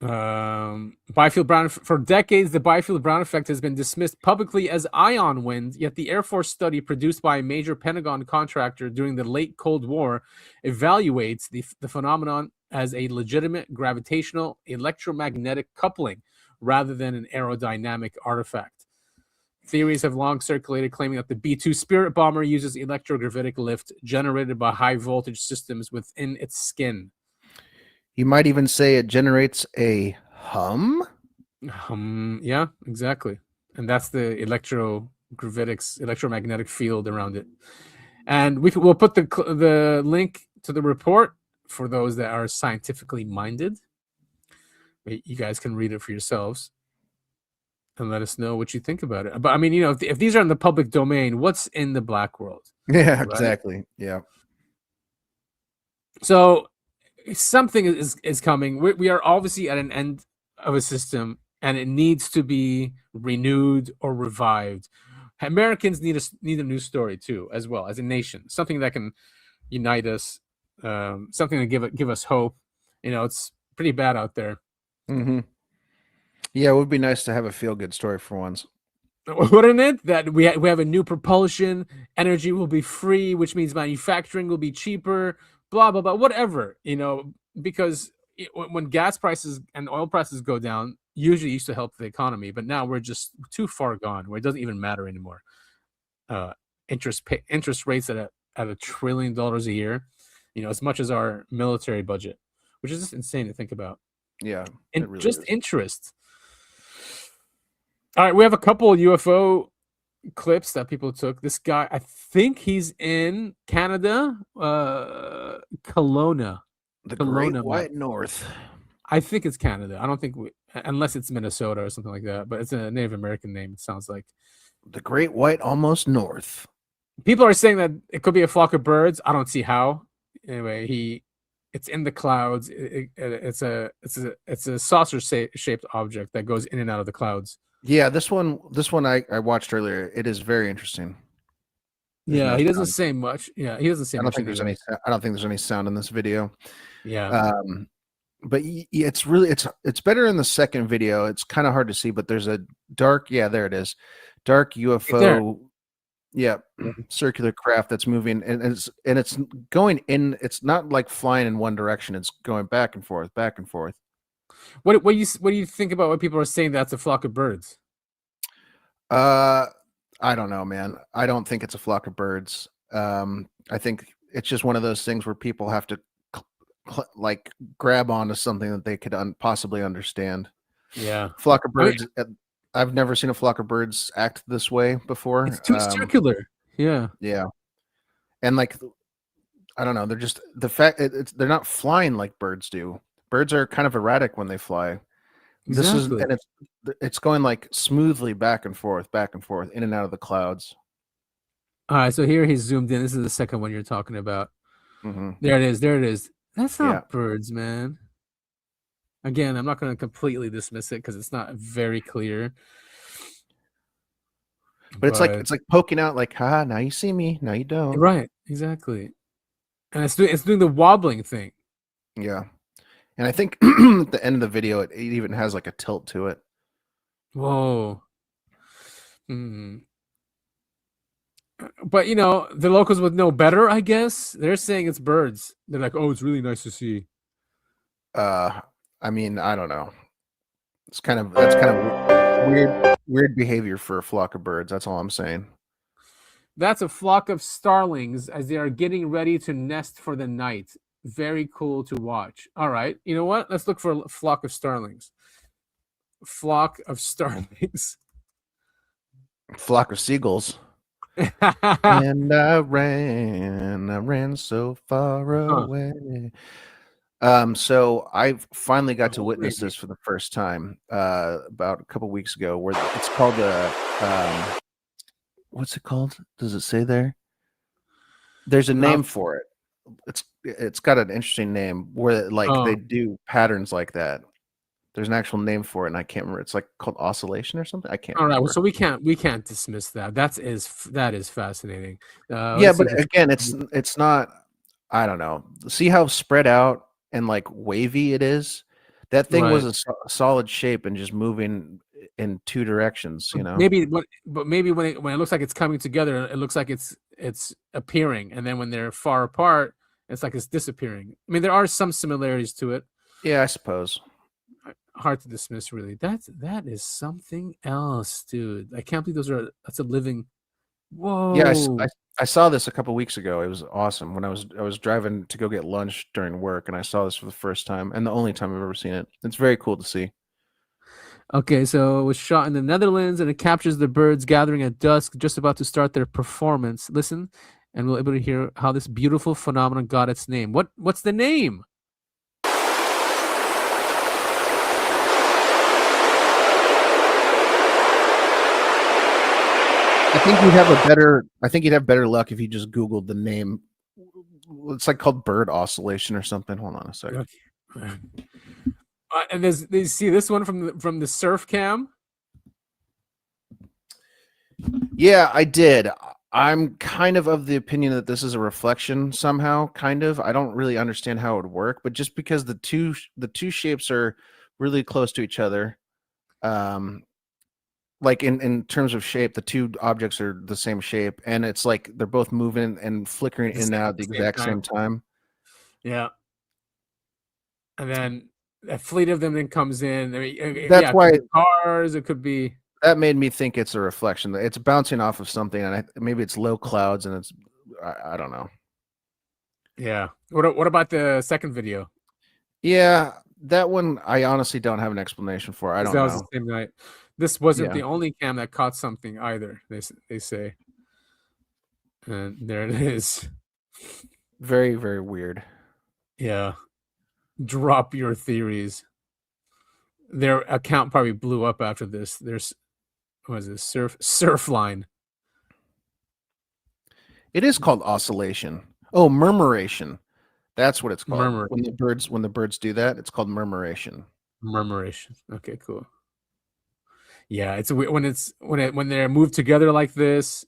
Byfield Brown. For decades, the Byfield Brown effect has been dismissed publicly as ion wind, yet the Air Force study produced by a major Pentagon contractor during the late Cold War evaluates the phenomenon as a legitimate gravitational electromagnetic coupling rather than an aerodynamic artifact. Theories have long circulated claiming that the B-2 Spirit bomber uses electrogravitic lift generated by high voltage systems within its skin. You might even say it generates a hum. Yeah, exactly. And that's the electromagnetic field around it. And we'll put the link to the report for those that are scientifically minded. You guys can read it for yourselves and let us know what you think about it. But I mean, if these are in the public domain, what's in the black world? Yeah, right? exactly. Yeah. So something is coming. We are obviously at an end of a system, and it needs to be renewed or revived. Americans need a new story too, as well as a nation. Something that can unite us. Something to give us hope. It's pretty bad out there. Mm-hmm. Yeah, it would be nice to have a feel-good story for once. Wouldn't it? That we have a new propulsion. Energy will be free, which means manufacturing will be cheaper. Blah blah blah. Whatever, because when gas prices and oil prices go down, usually used to help the economy, but now we're just too far gone where it doesn't even matter anymore. Interest rates at $1 trillion a year, as much as our military budget, which is just insane to think about. Yeah, and really just is. Interest. All right, we have a couple of UFO clips that people took. This guy, I think he's in Canada, Kelowna. The Great White North. I think it's Canada. I don't think unless it's Minnesota or something like that, but it's a Native American name, it sounds like. The Great White Almost North. People are saying that it could be a flock of birds. I don't see how. Anyway, it's in the clouds. It's a saucer shaped object that goes in and out of the clouds. Yeah, this one I watched earlier. It is very interesting. Yeah, he doesn't say much. Yeah, he doesn't say much. I don't think there's any sound in this video. Yeah. But it's better in the second video. It's kind of hard to see, but there's a dark. Yeah, there it is. Dark UFO. Yeah, circular craft that's moving, and it's going in. It's not like flying in one direction. It's going back and forth, back and forth. What do you think about what people are saying that's a flock of birds? I don't know, man. I don't think it's a flock of birds. I think it's just one of those things where people have to like grab onto something that they could possibly understand. Yeah, flock of birds. I've never seen a flock of birds act this way before. It's too circular. Yeah. Yeah. And like, I don't know. They're just they're not flying like birds do. Birds are kind of erratic when they fly. Exactly. It's going like smoothly back and forth, in and out of the clouds. All right. So here he's zoomed in. This is the second one you're talking about. Mm-hmm. There it is. That's not birds, man. Again, I'm not going to completely dismiss it because it's not very clear. But it's like poking out, like, "Ha! Now you see me. Now you don't." Right. Exactly. And it's doing the wobbling thing. Yeah. And I think at the end of the video, it even has like a tilt to it. Whoa. But you know, the locals would know better, I guess. They're saying it's birds. They're like, oh, it's really nice to see. I mean, I don't know. That's kind of weird behavior for a flock of birds. That's all I'm saying. That's a flock of starlings as they are getting ready to nest for the night. Very cool to watch. All right. You know what? Let's look for a flock of starlings. Flock of starlings. Flock of seagulls. And I ran so far away. So I finally got to witness this for the first time about a couple weeks ago, where it's called what's it called? Does it say there? There's a name for it. It's got an interesting name where they do patterns like that. There's an actual name for it, and I can't remember. It's like called oscillation or something. I can't. All right. remember. Well, so we can't dismiss that. That is fascinating. Yeah, but again, it's not. I don't know. See how spread out and like wavy it is. That thing was a solid shape and just moving in two directions. You know. Maybe when it looks like it's coming together, it looks like it's appearing, and then when they're far apart, it's like it's disappearing. I mean, there are some similarities to it. Yeah, I suppose. Hard to dismiss, really. That is something else, dude. I can't believe that's a living. Whoa. Yeah, I saw this a couple weeks ago. It was awesome when I was driving to go get lunch during work, and I saw this for the first time and the only time I've ever seen it. It's very cool to see. Okay, so it was shot in the Netherlands, and it captures the birds gathering at dusk, just about to start their performance. Listen, and we'll be able to hear how this beautiful phenomenon got its name. What's the name? I think you'd have better luck if you just Googled the name. It's like called bird oscillation or something. Hold on a second. Okay. And you see this one from the surf cam. Yeah, I did. I'm kind of the opinion that this is a reflection somehow. Kind of. I don't really understand how it would work, but just because the two shapes are really close to each other, like in terms of shape, the two objects are the same shape, and it's like they're both moving and flickering in and out at the exact same time. Yeah. And then a fleet of them then comes in. I mean, That's why cars. It could be. That made me think it's a reflection. It's bouncing off of something, and maybe it's low clouds, and it's I don't know. Yeah. What about the second video? Yeah, that one I honestly don't have an explanation for. I don't know. That was the same night. This wasn't the only cam that caught something either. They say, and there it is. Very, very weird. Yeah. Drop your theories. Their account probably blew up after this. There's Surfline. It is called oscillation. Oh, murmuration. That's what it's called. When the birds do that, it's called murmuration. Murmuration. Okay, cool. Yeah, it's when they're moved together like this.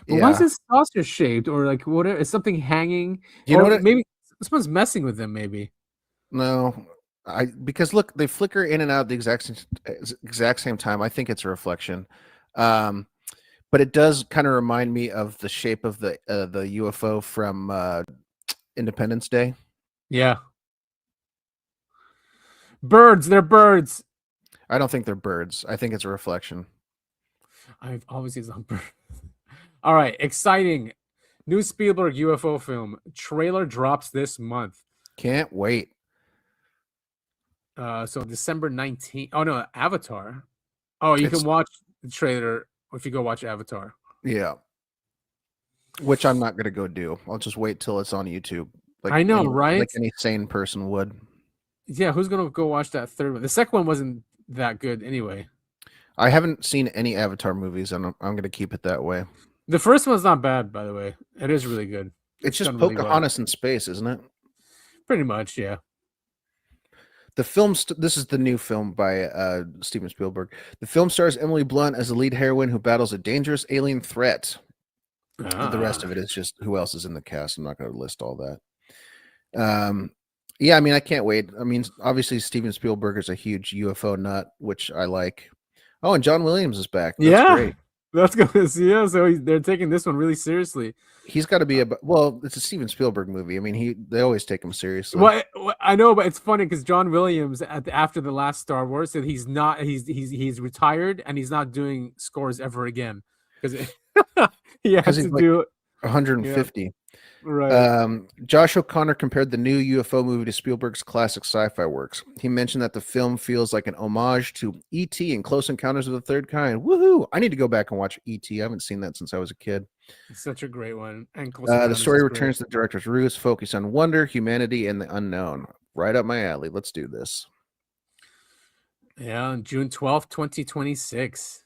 Yeah. Why is it saucer shaped or like whatever? Is something hanging? You know what? Maybe someone's messing with them. Maybe. No, because look, they flicker in and out at the exact same time. I think it's a reflection, but it does kind of remind me of the shape of the UFO from Independence Day. Yeah. Birds. They're birds. I don't think they're birds. I think it's a reflection. I've always used on birds. All right, exciting. New Spielberg UFO film. Trailer drops this month. Can't wait. So December 19th. Oh, no, Avatar. Oh, you can watch the trailer if you go watch Avatar. Yeah. Which I'm not going to go do. I'll just wait till it's on YouTube. Like I know, right? Like any sane person would. Yeah, who's going to go watch that third one? The second one wasn't that good anyway. I haven't seen any Avatar movies, and I'm going to keep it that way. The first one's not bad, by the way. It is really good. It's just Pocahontas in space, isn't it? Pretty much, yeah. The film, this is the new film by Steven Spielberg. The film stars Emily Blunt as the lead heroine who battles a dangerous alien threat. The rest of it is just who else is in the cast. I'm not going to list all that. Yeah, I mean, I can't wait. I mean, obviously, Steven Spielberg is a huge UFO nut, which I like. Oh, and John Williams is back. That's great. That's going to yeah. So they're taking this one really seriously. He's got to be well. It's a Steven Spielberg movie. I mean, they always take him seriously. Well, I know, but it's funny because John Williams after the last Star Wars said he's he's retired and he's not doing scores ever again because he has to do 150. Yeah. Right. Josh O'Connor compared the new UFO movie to Spielberg's classic sci-fi works. He mentioned that the film feels like an homage to E.T. and Close Encounters of the Third Kind. Woohoo! I need to go back and watch E.T. I haven't seen that since I was a kid. It's such a great one. And the story returns to the director's roots, focus on wonder, humanity, and the unknown. Right up my alley. Let's do this. Yeah, on June 12th, 2026.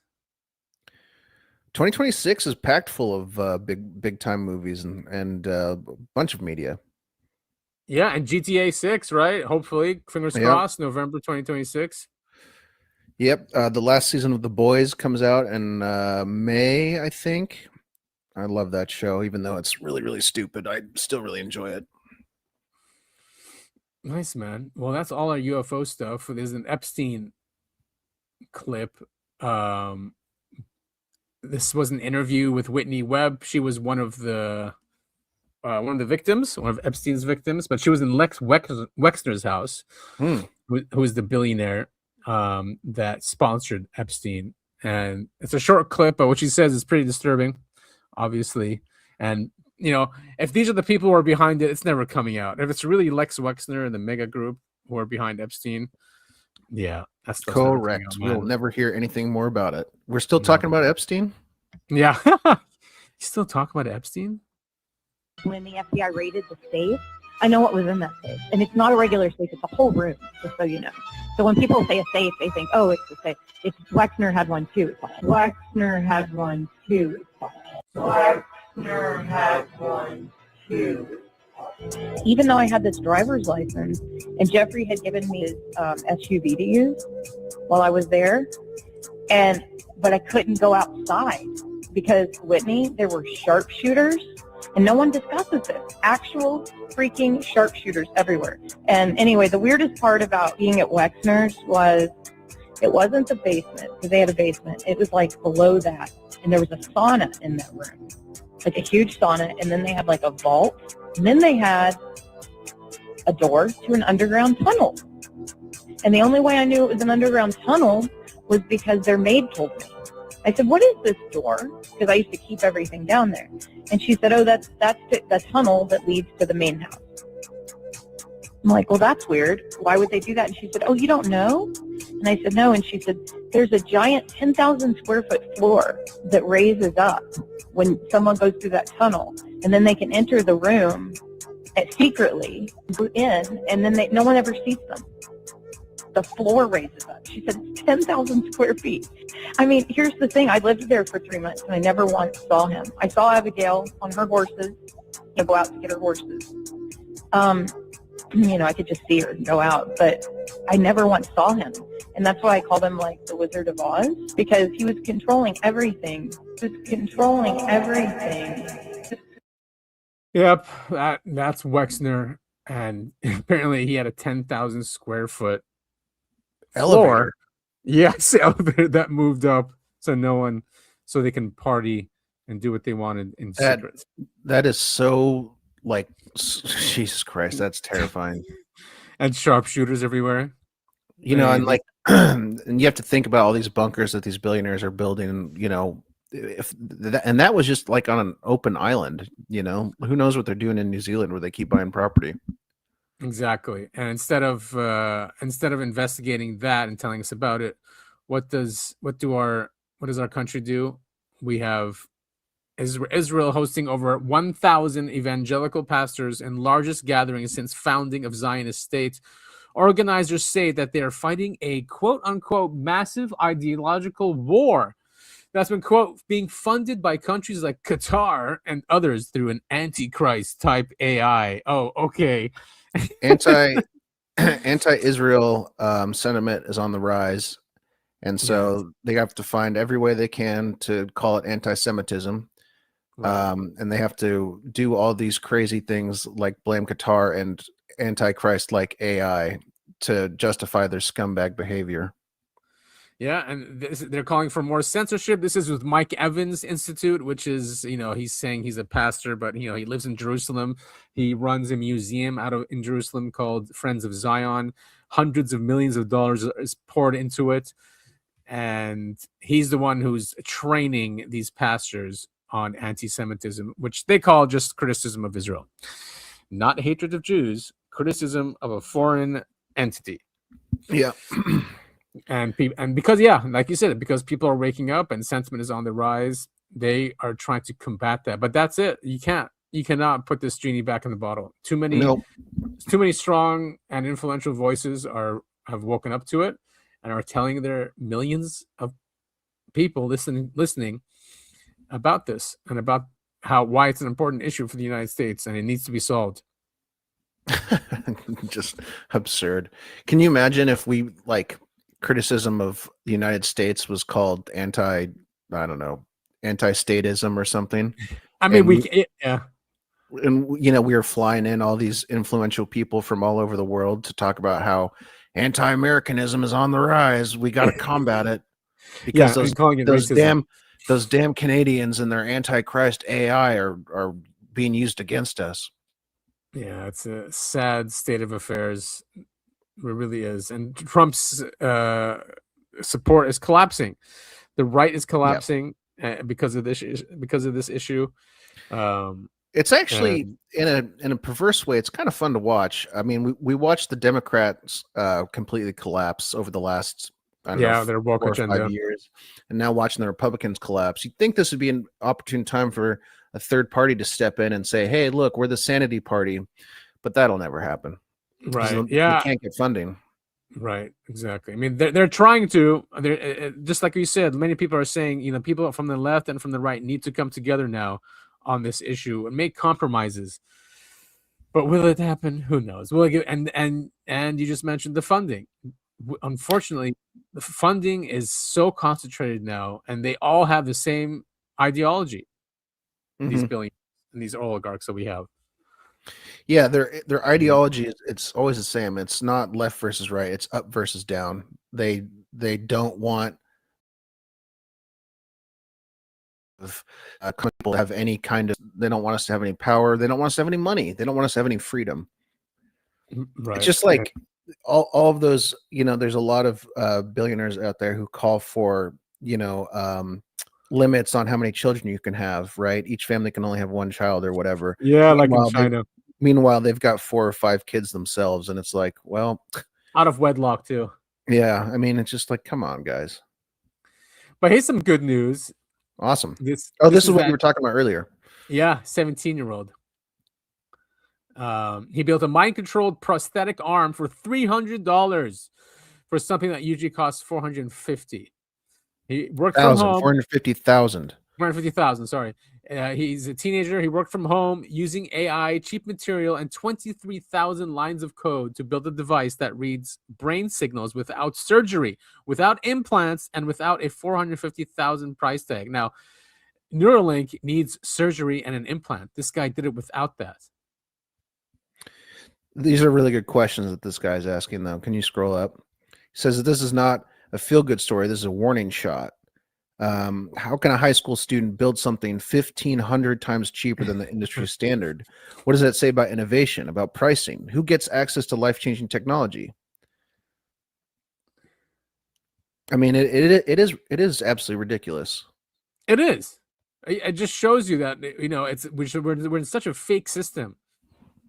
2026 is packed full of big time movies and a bunch of media. Yeah, and GTA 6, right? Hopefully, fingers crossed, November 2026. Yep, the last season of The Boys comes out in May, I think. I love that show, even though it's really, really stupid. I still really enjoy it. Nice, man. Well, that's all our UFO stuff. There's an Epstein clip. This was an interview with Whitney Webb. She was one of the victims, one of Epstein's victims, but she was in Lex Wexner's house, who is the billionaire that sponsored Epstein. And it's a short clip, but what she says is pretty disturbing, obviously. And if these are the people who are behind it, it's never coming out. If it's really Lex Wexner and the mega group who are behind Epstein, yeah, that's correct. We'll never hear anything more about it. We're still talking about Epstein? Yeah. You still talk about Epstein? When the FBI raided the safe, I know what was in that safe. And it's not a regular safe, it's a whole room, just so you know. So when people say a safe, they think, oh, it's a safe. It's Wexner had one too. Wexner had one too. Wexner had one too. Even though I had this driver's license and Jeffrey had given me his SUV to use while I was there, but I couldn't go outside because Whitney, there were sharpshooters, and no one discusses this. Actual freaking sharpshooters everywhere. And anyway, the weirdest part about being at Wexner's was it wasn't the basement, because they had a basement. It was like below that, and there was a sauna in that room, like a huge sauna, and then they had like a vault, and then they had a door to an underground tunnel. And the only way I knew it was an underground tunnel was because their maid told me. I said, what is this door? Because I used to keep everything down there. And she said, oh, that's the tunnel that leads to the main house. I'm like, well, that's weird. Why would they do that? And she said, oh, you don't know? And I said, no. And she said, there's a giant 10,000 square foot floor that raises up when someone goes through that tunnel. And then they can enter the room secretly in, and then no one ever sees them. The floor raises up. She said 10,000 square feet. I mean, here's the thing. I lived there for 3 months, and I never once saw him. I saw Abigail on her horses, go out to get her horses. I could just see her go out, but I never once saw him. And that's why I called him like the Wizard of Oz, because he was controlling everything. He was controlling everything. Yep, that's Wexner. And apparently he had a 10,000 square foot floor. Yes, elevator that moved up so they can party and do what they wanted in secret. That is so like Jesus Christ, that's terrifying. And sharpshooters everywhere. And like and you have to think about all these bunkers that these billionaires are building, and that was just like on an open island, who knows what they're doing in New Zealand where they keep buying property. Exactly. And instead of investigating that and telling us about it, what does our country do? We have Israel hosting over 1,000 evangelical pastors and largest gathering since founding of Zionist state. Organizers say that they are fighting a quote unquote massive ideological war that's been, quote, being funded by countries like Qatar and others through an antichrist type AI. Oh, okay. Anti-Israel sentiment is on the rise, and so they have to find every way they can to call it anti-Semitism. And they have to do all these crazy things like blame Qatar and Antichrist like AI to justify their scumbag behavior. Yeah, and they're calling for more censorship. This is with Mike Evans Institute, which is, he's saying he's a pastor, but he lives in Jerusalem. He runs a museum in Jerusalem called Friends of Zion. Hundreds of millions of dollars is poured into it, and he's the one who's training these pastors on anti-Semitism, which they call just criticism of Israel, not hatred of Jews, criticism of a foreign entity. Yeah. And because, like you said, because people are waking up and sentiment is on the rise, they are trying to combat that. But that's it. You cannot put this genie back in the bottle. Too many strong and influential voices have woken up to it and are telling their millions of people listening about this and about why it's an important issue for the United States and it needs to be solved. Just absurd. Can you imagine if we criticism of the United States was called anti-statism or something? I mean, and we were flying in all these influential people from all over the world to talk about how anti-Americanism is on the rise. We got to combat it because those damn Canadians and their antichrist AI are being used against us. Yeah, it's a sad state of affairs. It really is. And Trump's support is collapsing. The right is collapsing because of this issue. It's actually in a perverse way. It's kind of fun to watch. I mean, we watched the Democrats completely collapse over the last their woke 4 or agenda 5 years, and now watching the Republicans collapse. You'd think this would be an opportune time for a third party to step in and say, "Hey, look, we're the sanity party," but that'll never happen. Right? They can't get funding. Right, exactly. I mean, they're trying to. They're just like you said. Many people are saying, people from the left and from the right need to come together now on this issue and make compromises. But will it happen? Who knows? Will it get, and you just mentioned the funding. Unfortunately, the funding is so concentrated now, and they all have the same ideology. These billions and these oligarchs that we have. Yeah, their ideology it's always the same. It's not left versus right. It's up versus down. They don't want people to have any kind of. They don't want us to have any power. They don't want us to have any money. They don't want us to have any freedom. Right. It's just like all of those. There's a lot of billionaires out there who call for limits on how many children you can have. Right, each family can only have one child or whatever. Yeah, like in China. Meanwhile, they've got 4 or 5 kids themselves, and it's like, well, out of wedlock too. Yeah, I mean, it's just like, come on, guys. But here's some good news. Awesome. This is what you were talking about earlier. Yeah, 17-year-old. He built a mind-controlled prosthetic arm for $300 for something that usually costs $450. He worked from home. $450,000. $450,000. Sorry. He's a teenager. He worked from home using AI, cheap material, and 23,000 lines of code to build a device that reads brain signals without surgery, without implants, and without a $450,000 price tag. Now, Neuralink needs surgery and an implant. This guy did it without that. These are really good questions that this guy's asking, though. Can you scroll up? He says that this is not a feel-good story. This is a warning shot. How can a high school student build something 1,500 times cheaper than the industry standard? What does that say about innovation, about pricing? Who gets access to life-changing technology? I mean, it is absolutely ridiculous. It is. It just shows you that we're in such a fake system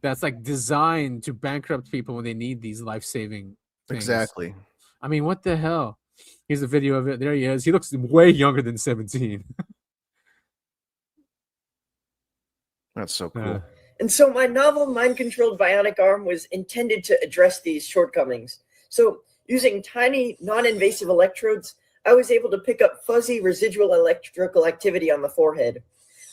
that's like designed to bankrupt people when they need these life-saving things. Exactly. I mean, what the hell? Here's a video of it. There he is. He looks way younger than 17. That's so cool. And so my novel mind-controlled bionic arm was intended to address these shortcomings. So using tiny, non-invasive electrodes, I was able to pick up fuzzy residual electrical activity on the forehead.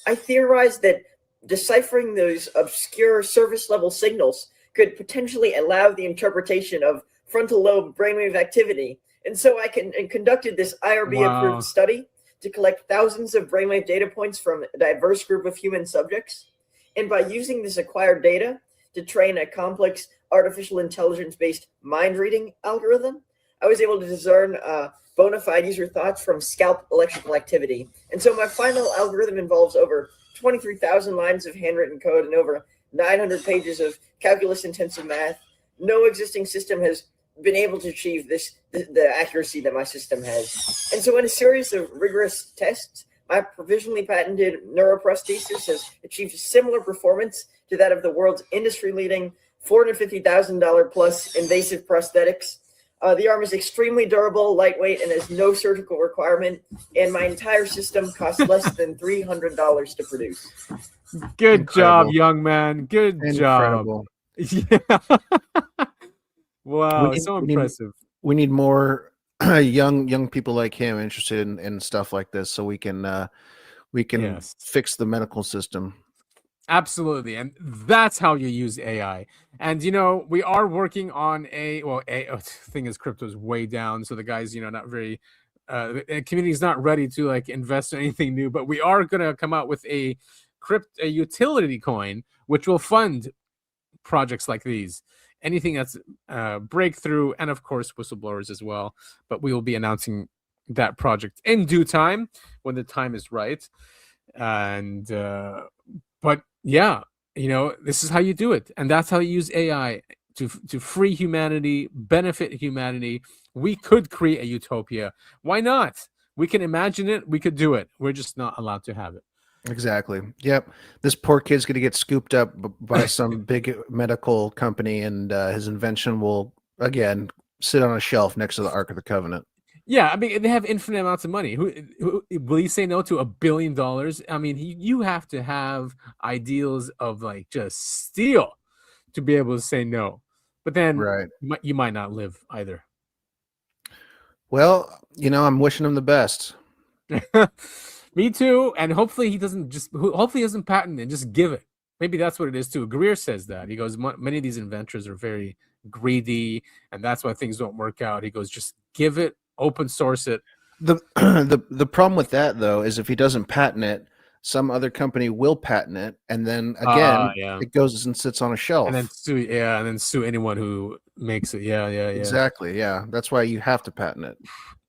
I theorized that deciphering those obscure surface-level signals could potentially allow the interpretation of frontal lobe brainwave activity. And so I conducted this IRB-approved study to collect thousands of brainwave data points from a diverse group of human subjects. And by using this acquired data to train a complex artificial intelligence-based mind-reading algorithm, I was able to discern bona fide user thoughts from scalp electrical activity. And so my final algorithm involves over 23,000 lines of handwritten code and over 900 pages of calculus-intensive math. No existing system has been able to achieve the accuracy that my system has. And so in a series of rigorous tests, my provisionally patented neuroprosthesis has achieved similar performance to that of the world's industry-leading $450,000 plus invasive prosthetics. The arm is extremely durable, lightweight, and has no surgical requirement. And my entire system costs less than $300 to produce. Good job, young man. Good Incredible. job. Yeah. Wow, so impressive. We need more young people like him interested in stuff like this, so we can fix the medical system. Absolutely, and that's how you use AI. And we are working on thing is crypto's way down, so the guys not very the community is not ready to invest in anything new, but we are going to come out with a utility coin which will fund projects like these, anything that's breakthrough, and of course whistleblowers as well. But we will be announcing that project in due time when the time is right. And but yeah, this is how you do it, and that's how you use AI to free humanity, benefit humanity. We could create a utopia. Why not? We can imagine it. We could do it. We're just not allowed to have it. Exactly. Yep. This poor kid's going to get scooped up by some big medical company, and his invention will again sit on a shelf next to the Ark of the Covenant. Yeah, I mean, they have infinite amounts of money. Who will you say no to $1 billion? I mean, you have to have ideals of just steel to be able to say no. But then you might not live either. Well, I'm wishing him the best. Me too. And hopefully he doesn't patent it, just give it. Maybe that's what it is too. Greer says that. He goes, many of these inventors are very greedy, and that's why things don't work out. He goes, just give it, open source it. The problem with that though is if he doesn't patent it, some other company will patent it, and then again it goes and sits on a shelf. And then sue anyone who makes it. Yeah. Exactly. Yeah. That's why you have to patent it.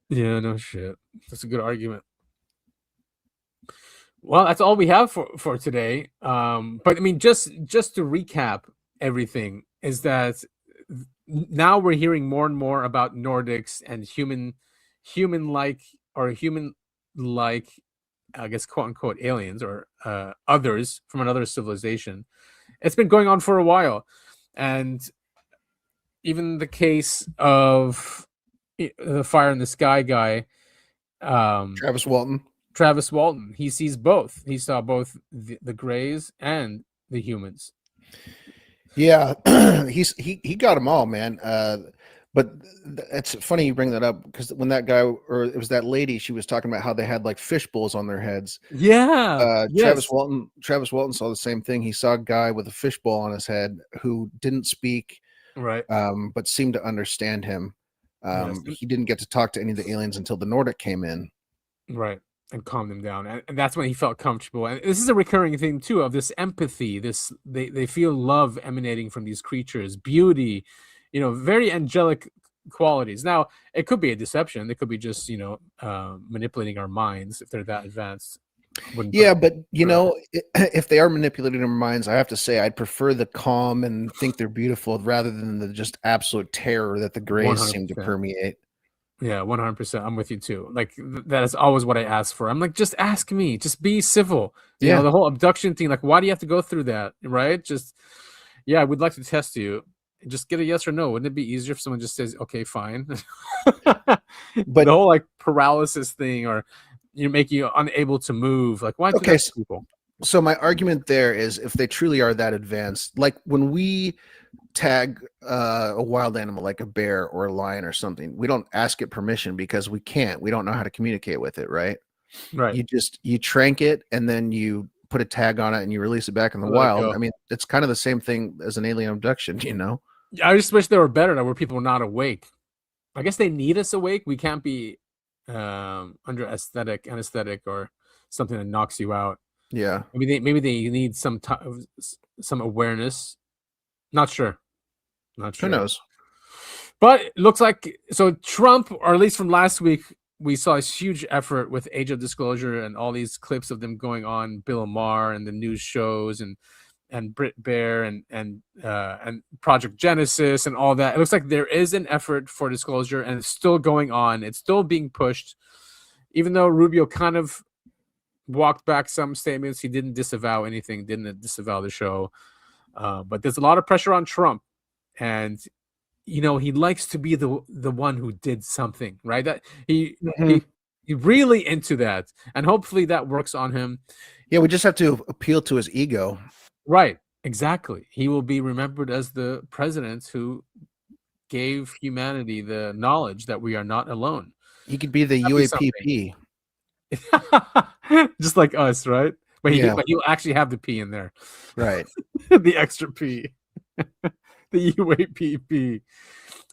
Yeah, no shit. That's a good argument. Well, that's all we have for today. But I mean, just to recap everything, is that now we're hearing more and more about Nordics and human-like, I guess, quote unquote, aliens or others from another civilization. It's been going on for a while, and even the case of the Fire in the Sky guy, Travis Walton, he sees both. He saw both the Greys and the humans. Yeah, he got them all, man. But it's funny you bring that up, because when that guy, or it was that lady, she was talking about how they had fish bowls on their heads. Yeah. Travis Walton saw the same thing. He saw a guy with a fish bowl on his head who didn't speak, right? But seemed to understand him. He didn't get to talk to any of the aliens until the Nordic came in. Right. And calm them down, and that's when he felt comfortable. And this is a recurring theme too, of this empathy. They feel love emanating from these creatures, beauty, very angelic qualities. Now it could be a deception. It could be just manipulating our minds if they're that advanced. Yeah, but if they are manipulating our minds, I have to say I'd prefer the calm and think they're beautiful rather than the just absolute terror that the Greys 100%. seem to permeate. Yeah, 100%. I'm with you too. That is always what I ask for. I'm like, just ask me. Just be civil. You know, the whole abduction thing. Why do you have to go through that? Right? Just, I would like to test you. Just get a yes or no. Wouldn't it be easier if someone just says, okay, fine? But the whole paralysis thing, or make you unable to move. Why do that to people? So my argument there is, if they truly are that advanced, like when we tag a wild animal like a bear or a lion or something, we don't ask it permission because we don't know how to communicate with it, right? You trank it, and then you put a tag on it and you release it back in the wild. I mean, it's kind of the same thing as an alien abduction, I just wish they were better, where people were not awake. I guess they need us awake. We can't be under anesthetic or something that knocks you out. Yeah, maybe they need some awareness. Not sure. Who knows? But it looks like Trump, or at least from last week, we saw a huge effort with Age of Disclosure and all these clips of them going on Bill Maher and the news shows and Brit Bear and Project Genesis and all that. It looks like there is an effort for disclosure, and it's still going on. It's still being pushed, even though Rubio kind of walked back some statements. He didn't disavow anything, didn't disavow the show. But there's a lot of pressure on Trump, and he likes to be the one who did something, right? That he really into that, and hopefully that works on him. Yeah, we just have to appeal to his ego. Right, exactly. He will be remembered as the president who gave humanity the knowledge that we are not alone. He could be the UAPP. Just like us, right? But he'll actually have the P in there. Right. The extra P. The UAPP.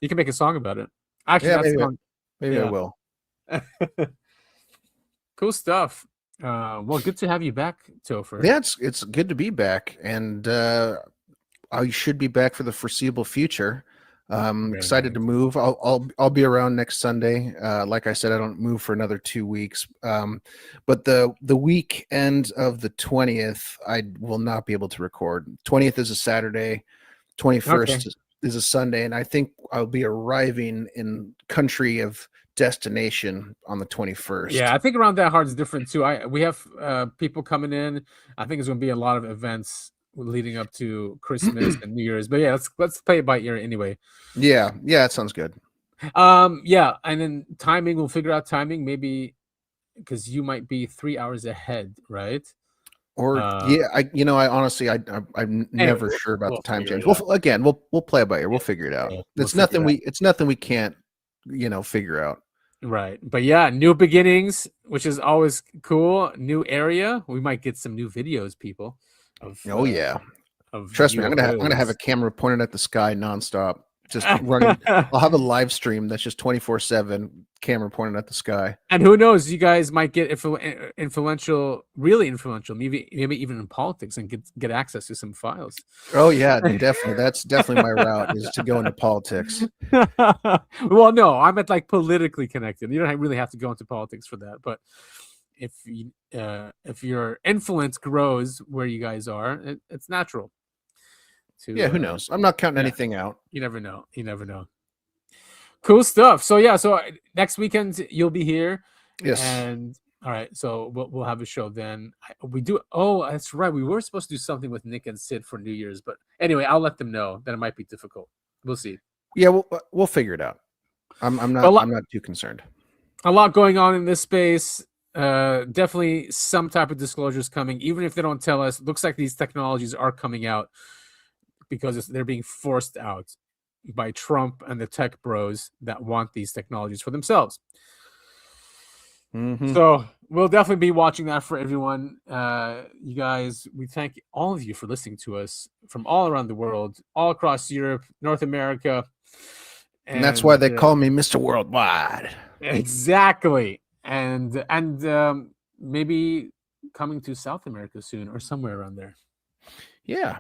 You can make a song about it. Actually, maybe I will. Cool stuff. Well, good to have you back, Topher. Yeah, it's good to be back, and I should be back for the foreseeable future. Excited to move. I'll be around next Sunday. Like I said, I don't move for another 2 weeks. But the weekend of the 20th, I will not be able to record. 20th is a Saturday, 21st is a Sunday, and I think I'll be arriving in country of destination on the 21st. Yeah, I think around that hard is different too. We have people coming in. I think there's going to be a lot of events leading up to Christmas and New Year's. But yeah, let's play it by ear anyway. Yeah, that sounds good. Yeah, and then timing, we'll figure out timing, maybe because you might be 3 hours ahead, right? Or I honestly I'm never sure about the time change. We'll play it by ear. We'll figure it out. It's nothing we can't figure out. Right. But yeah, new beginnings, which is always cool. New area. We might get some new videos, people. Trust me, I'm gonna have a camera pointed at the sky nonstop, just running. I'll have a live stream that's just 24/7, camera pointed at the sky. And who knows, you guys might get influential, really influential, maybe even in politics, and get access to some files. Oh yeah, definitely. That's definitely my route, is to go into politics. Well, no, I'm at like politically connected. You don't really have to go into politics for that, but if your influence grows where you guys are, it's natural. Who knows? I'm not counting anything out. You never know. Cool stuff. So next weekend you'll be here. Yes. And all right, so we'll have a show then. We do. Oh, that's right. We were supposed to do something with Nick and Sid for New Year's, but anyway, I'll let them know that it might be difficult. We'll see. Yeah, we'll figure it out. I'm not too concerned. A lot going on in this space. Definitely some type of disclosures coming, even if they don't tell us. Looks like these technologies are coming out because they're being forced out by Trump and the tech bros that want these technologies for themselves. So we'll definitely be watching that for everyone. You guys, we thank all of you for listening to us from all around the world, all across Europe, North America. And that's why they call me Mr. Worldwide. Exactly. And maybe coming to South America soon or somewhere around there. Yeah.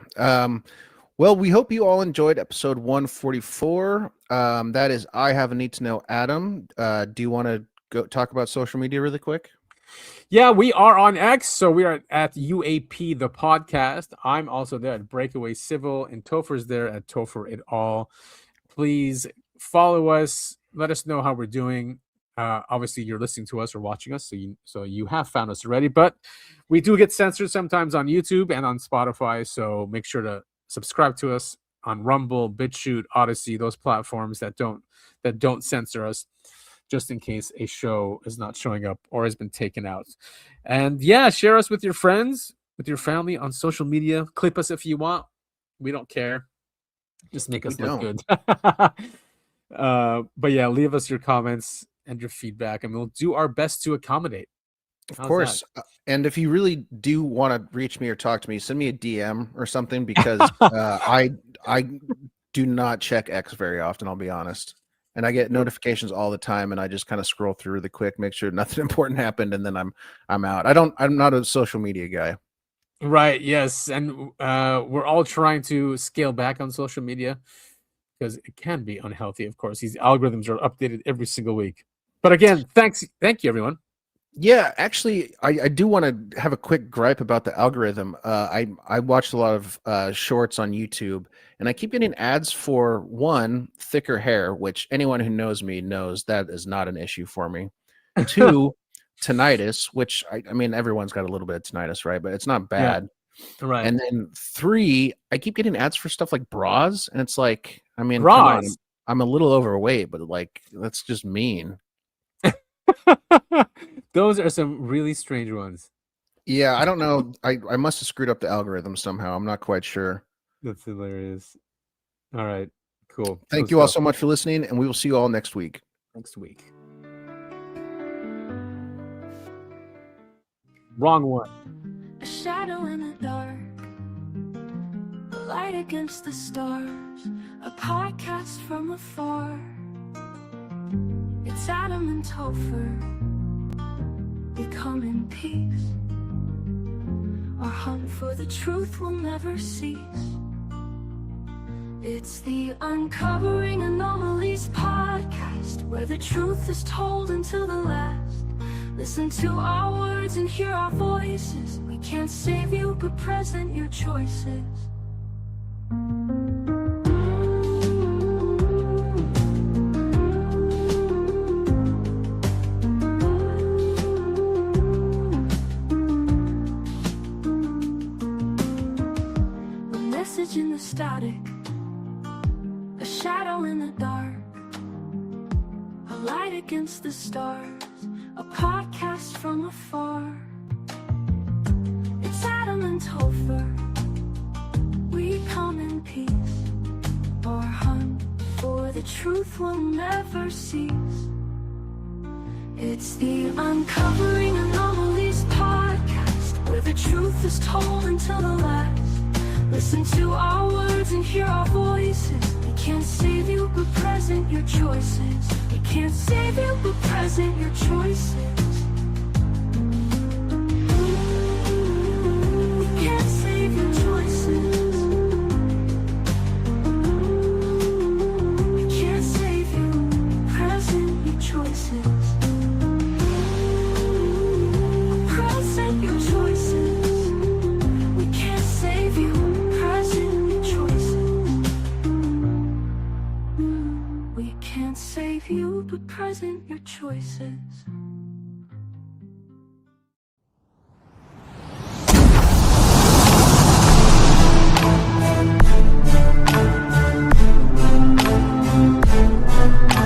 Well, we hope you all enjoyed episode 144. That is I Have a Need to Know Adam. Do you want to go talk about social media really quick? Yeah, we are on X. So we are at UAP, the podcast. I'm also there at Breakaway Civil, and Topher's there at Topher It All. Please follow us. Let us know how we're doing. Obviously, you're listening to us or watching us, so you have found us already. But we do get censored sometimes on YouTube and on Spotify, so make sure to subscribe to us on Rumble, BitChute, Odyssey, those platforms that don't censor us, just in case a show is not showing up or has been taken out. And yeah, share us with your friends, with your family on social media. Clip us if you want. We don't care. Just make us look good. But yeah, leave us your comments and your feedback, and we'll do our best to accommodate. Of course. And if you really do want to reach me or talk to me, send me a DM or something, because I do not check X very often, I'll be honest. And I get notifications all the time, and I just kind of scroll through really quick, make sure nothing important happened, and then I'm out. I'm not a social media guy. Right, yes. And we're all trying to scale back on social media. because it can be unhealthy. Of course, these algorithms are updated every single week. But again, thank you, everyone. Yeah, actually, I do want to have a quick gripe about the algorithm. I watched a lot of shorts on YouTube, and I keep getting ads for, one, thicker hair, which anyone who knows me knows that is not an issue for me. Two, tinnitus, which I mean, everyone's got a little bit of tinnitus, right? But it's not bad. Yeah. Right. And then three, I keep getting ads for stuff like bras, and it's like, I mean, bras. come on, I'm a little overweight, but like, that's just mean. Those are some really strange ones. Yeah, I don't know. I must have screwed up the algorithm somehow. I'm not quite sure. That's hilarious. All right, cool. Thank you all so much for listening, and we will see you all next week. Wrong one. A shadow in the dark, a light against the stars, a podcast from afar. It's Adam and Topher. We come in peace. Our hunt for the truth will never cease. It's the Uncovering Anomalies podcast, where the truth is told until the last. Listen to our words and hear our voices. We can't save you, but present your choices. In the static, a shadow in the dark, a light against the stars, a podcast from afar. It's Adam and Topher. We come in peace. Our hunt for the truth will never cease. It's the Uncovering Anomalies podcast, where the truth is told until the last. Listen to our words and hear our voices. We can't save you, but present your choices. We can't save you, but present your choices. We can't save your choices. We can't save you, present your choices. Present your choices. We can't save you. We can't save you, but present your choices.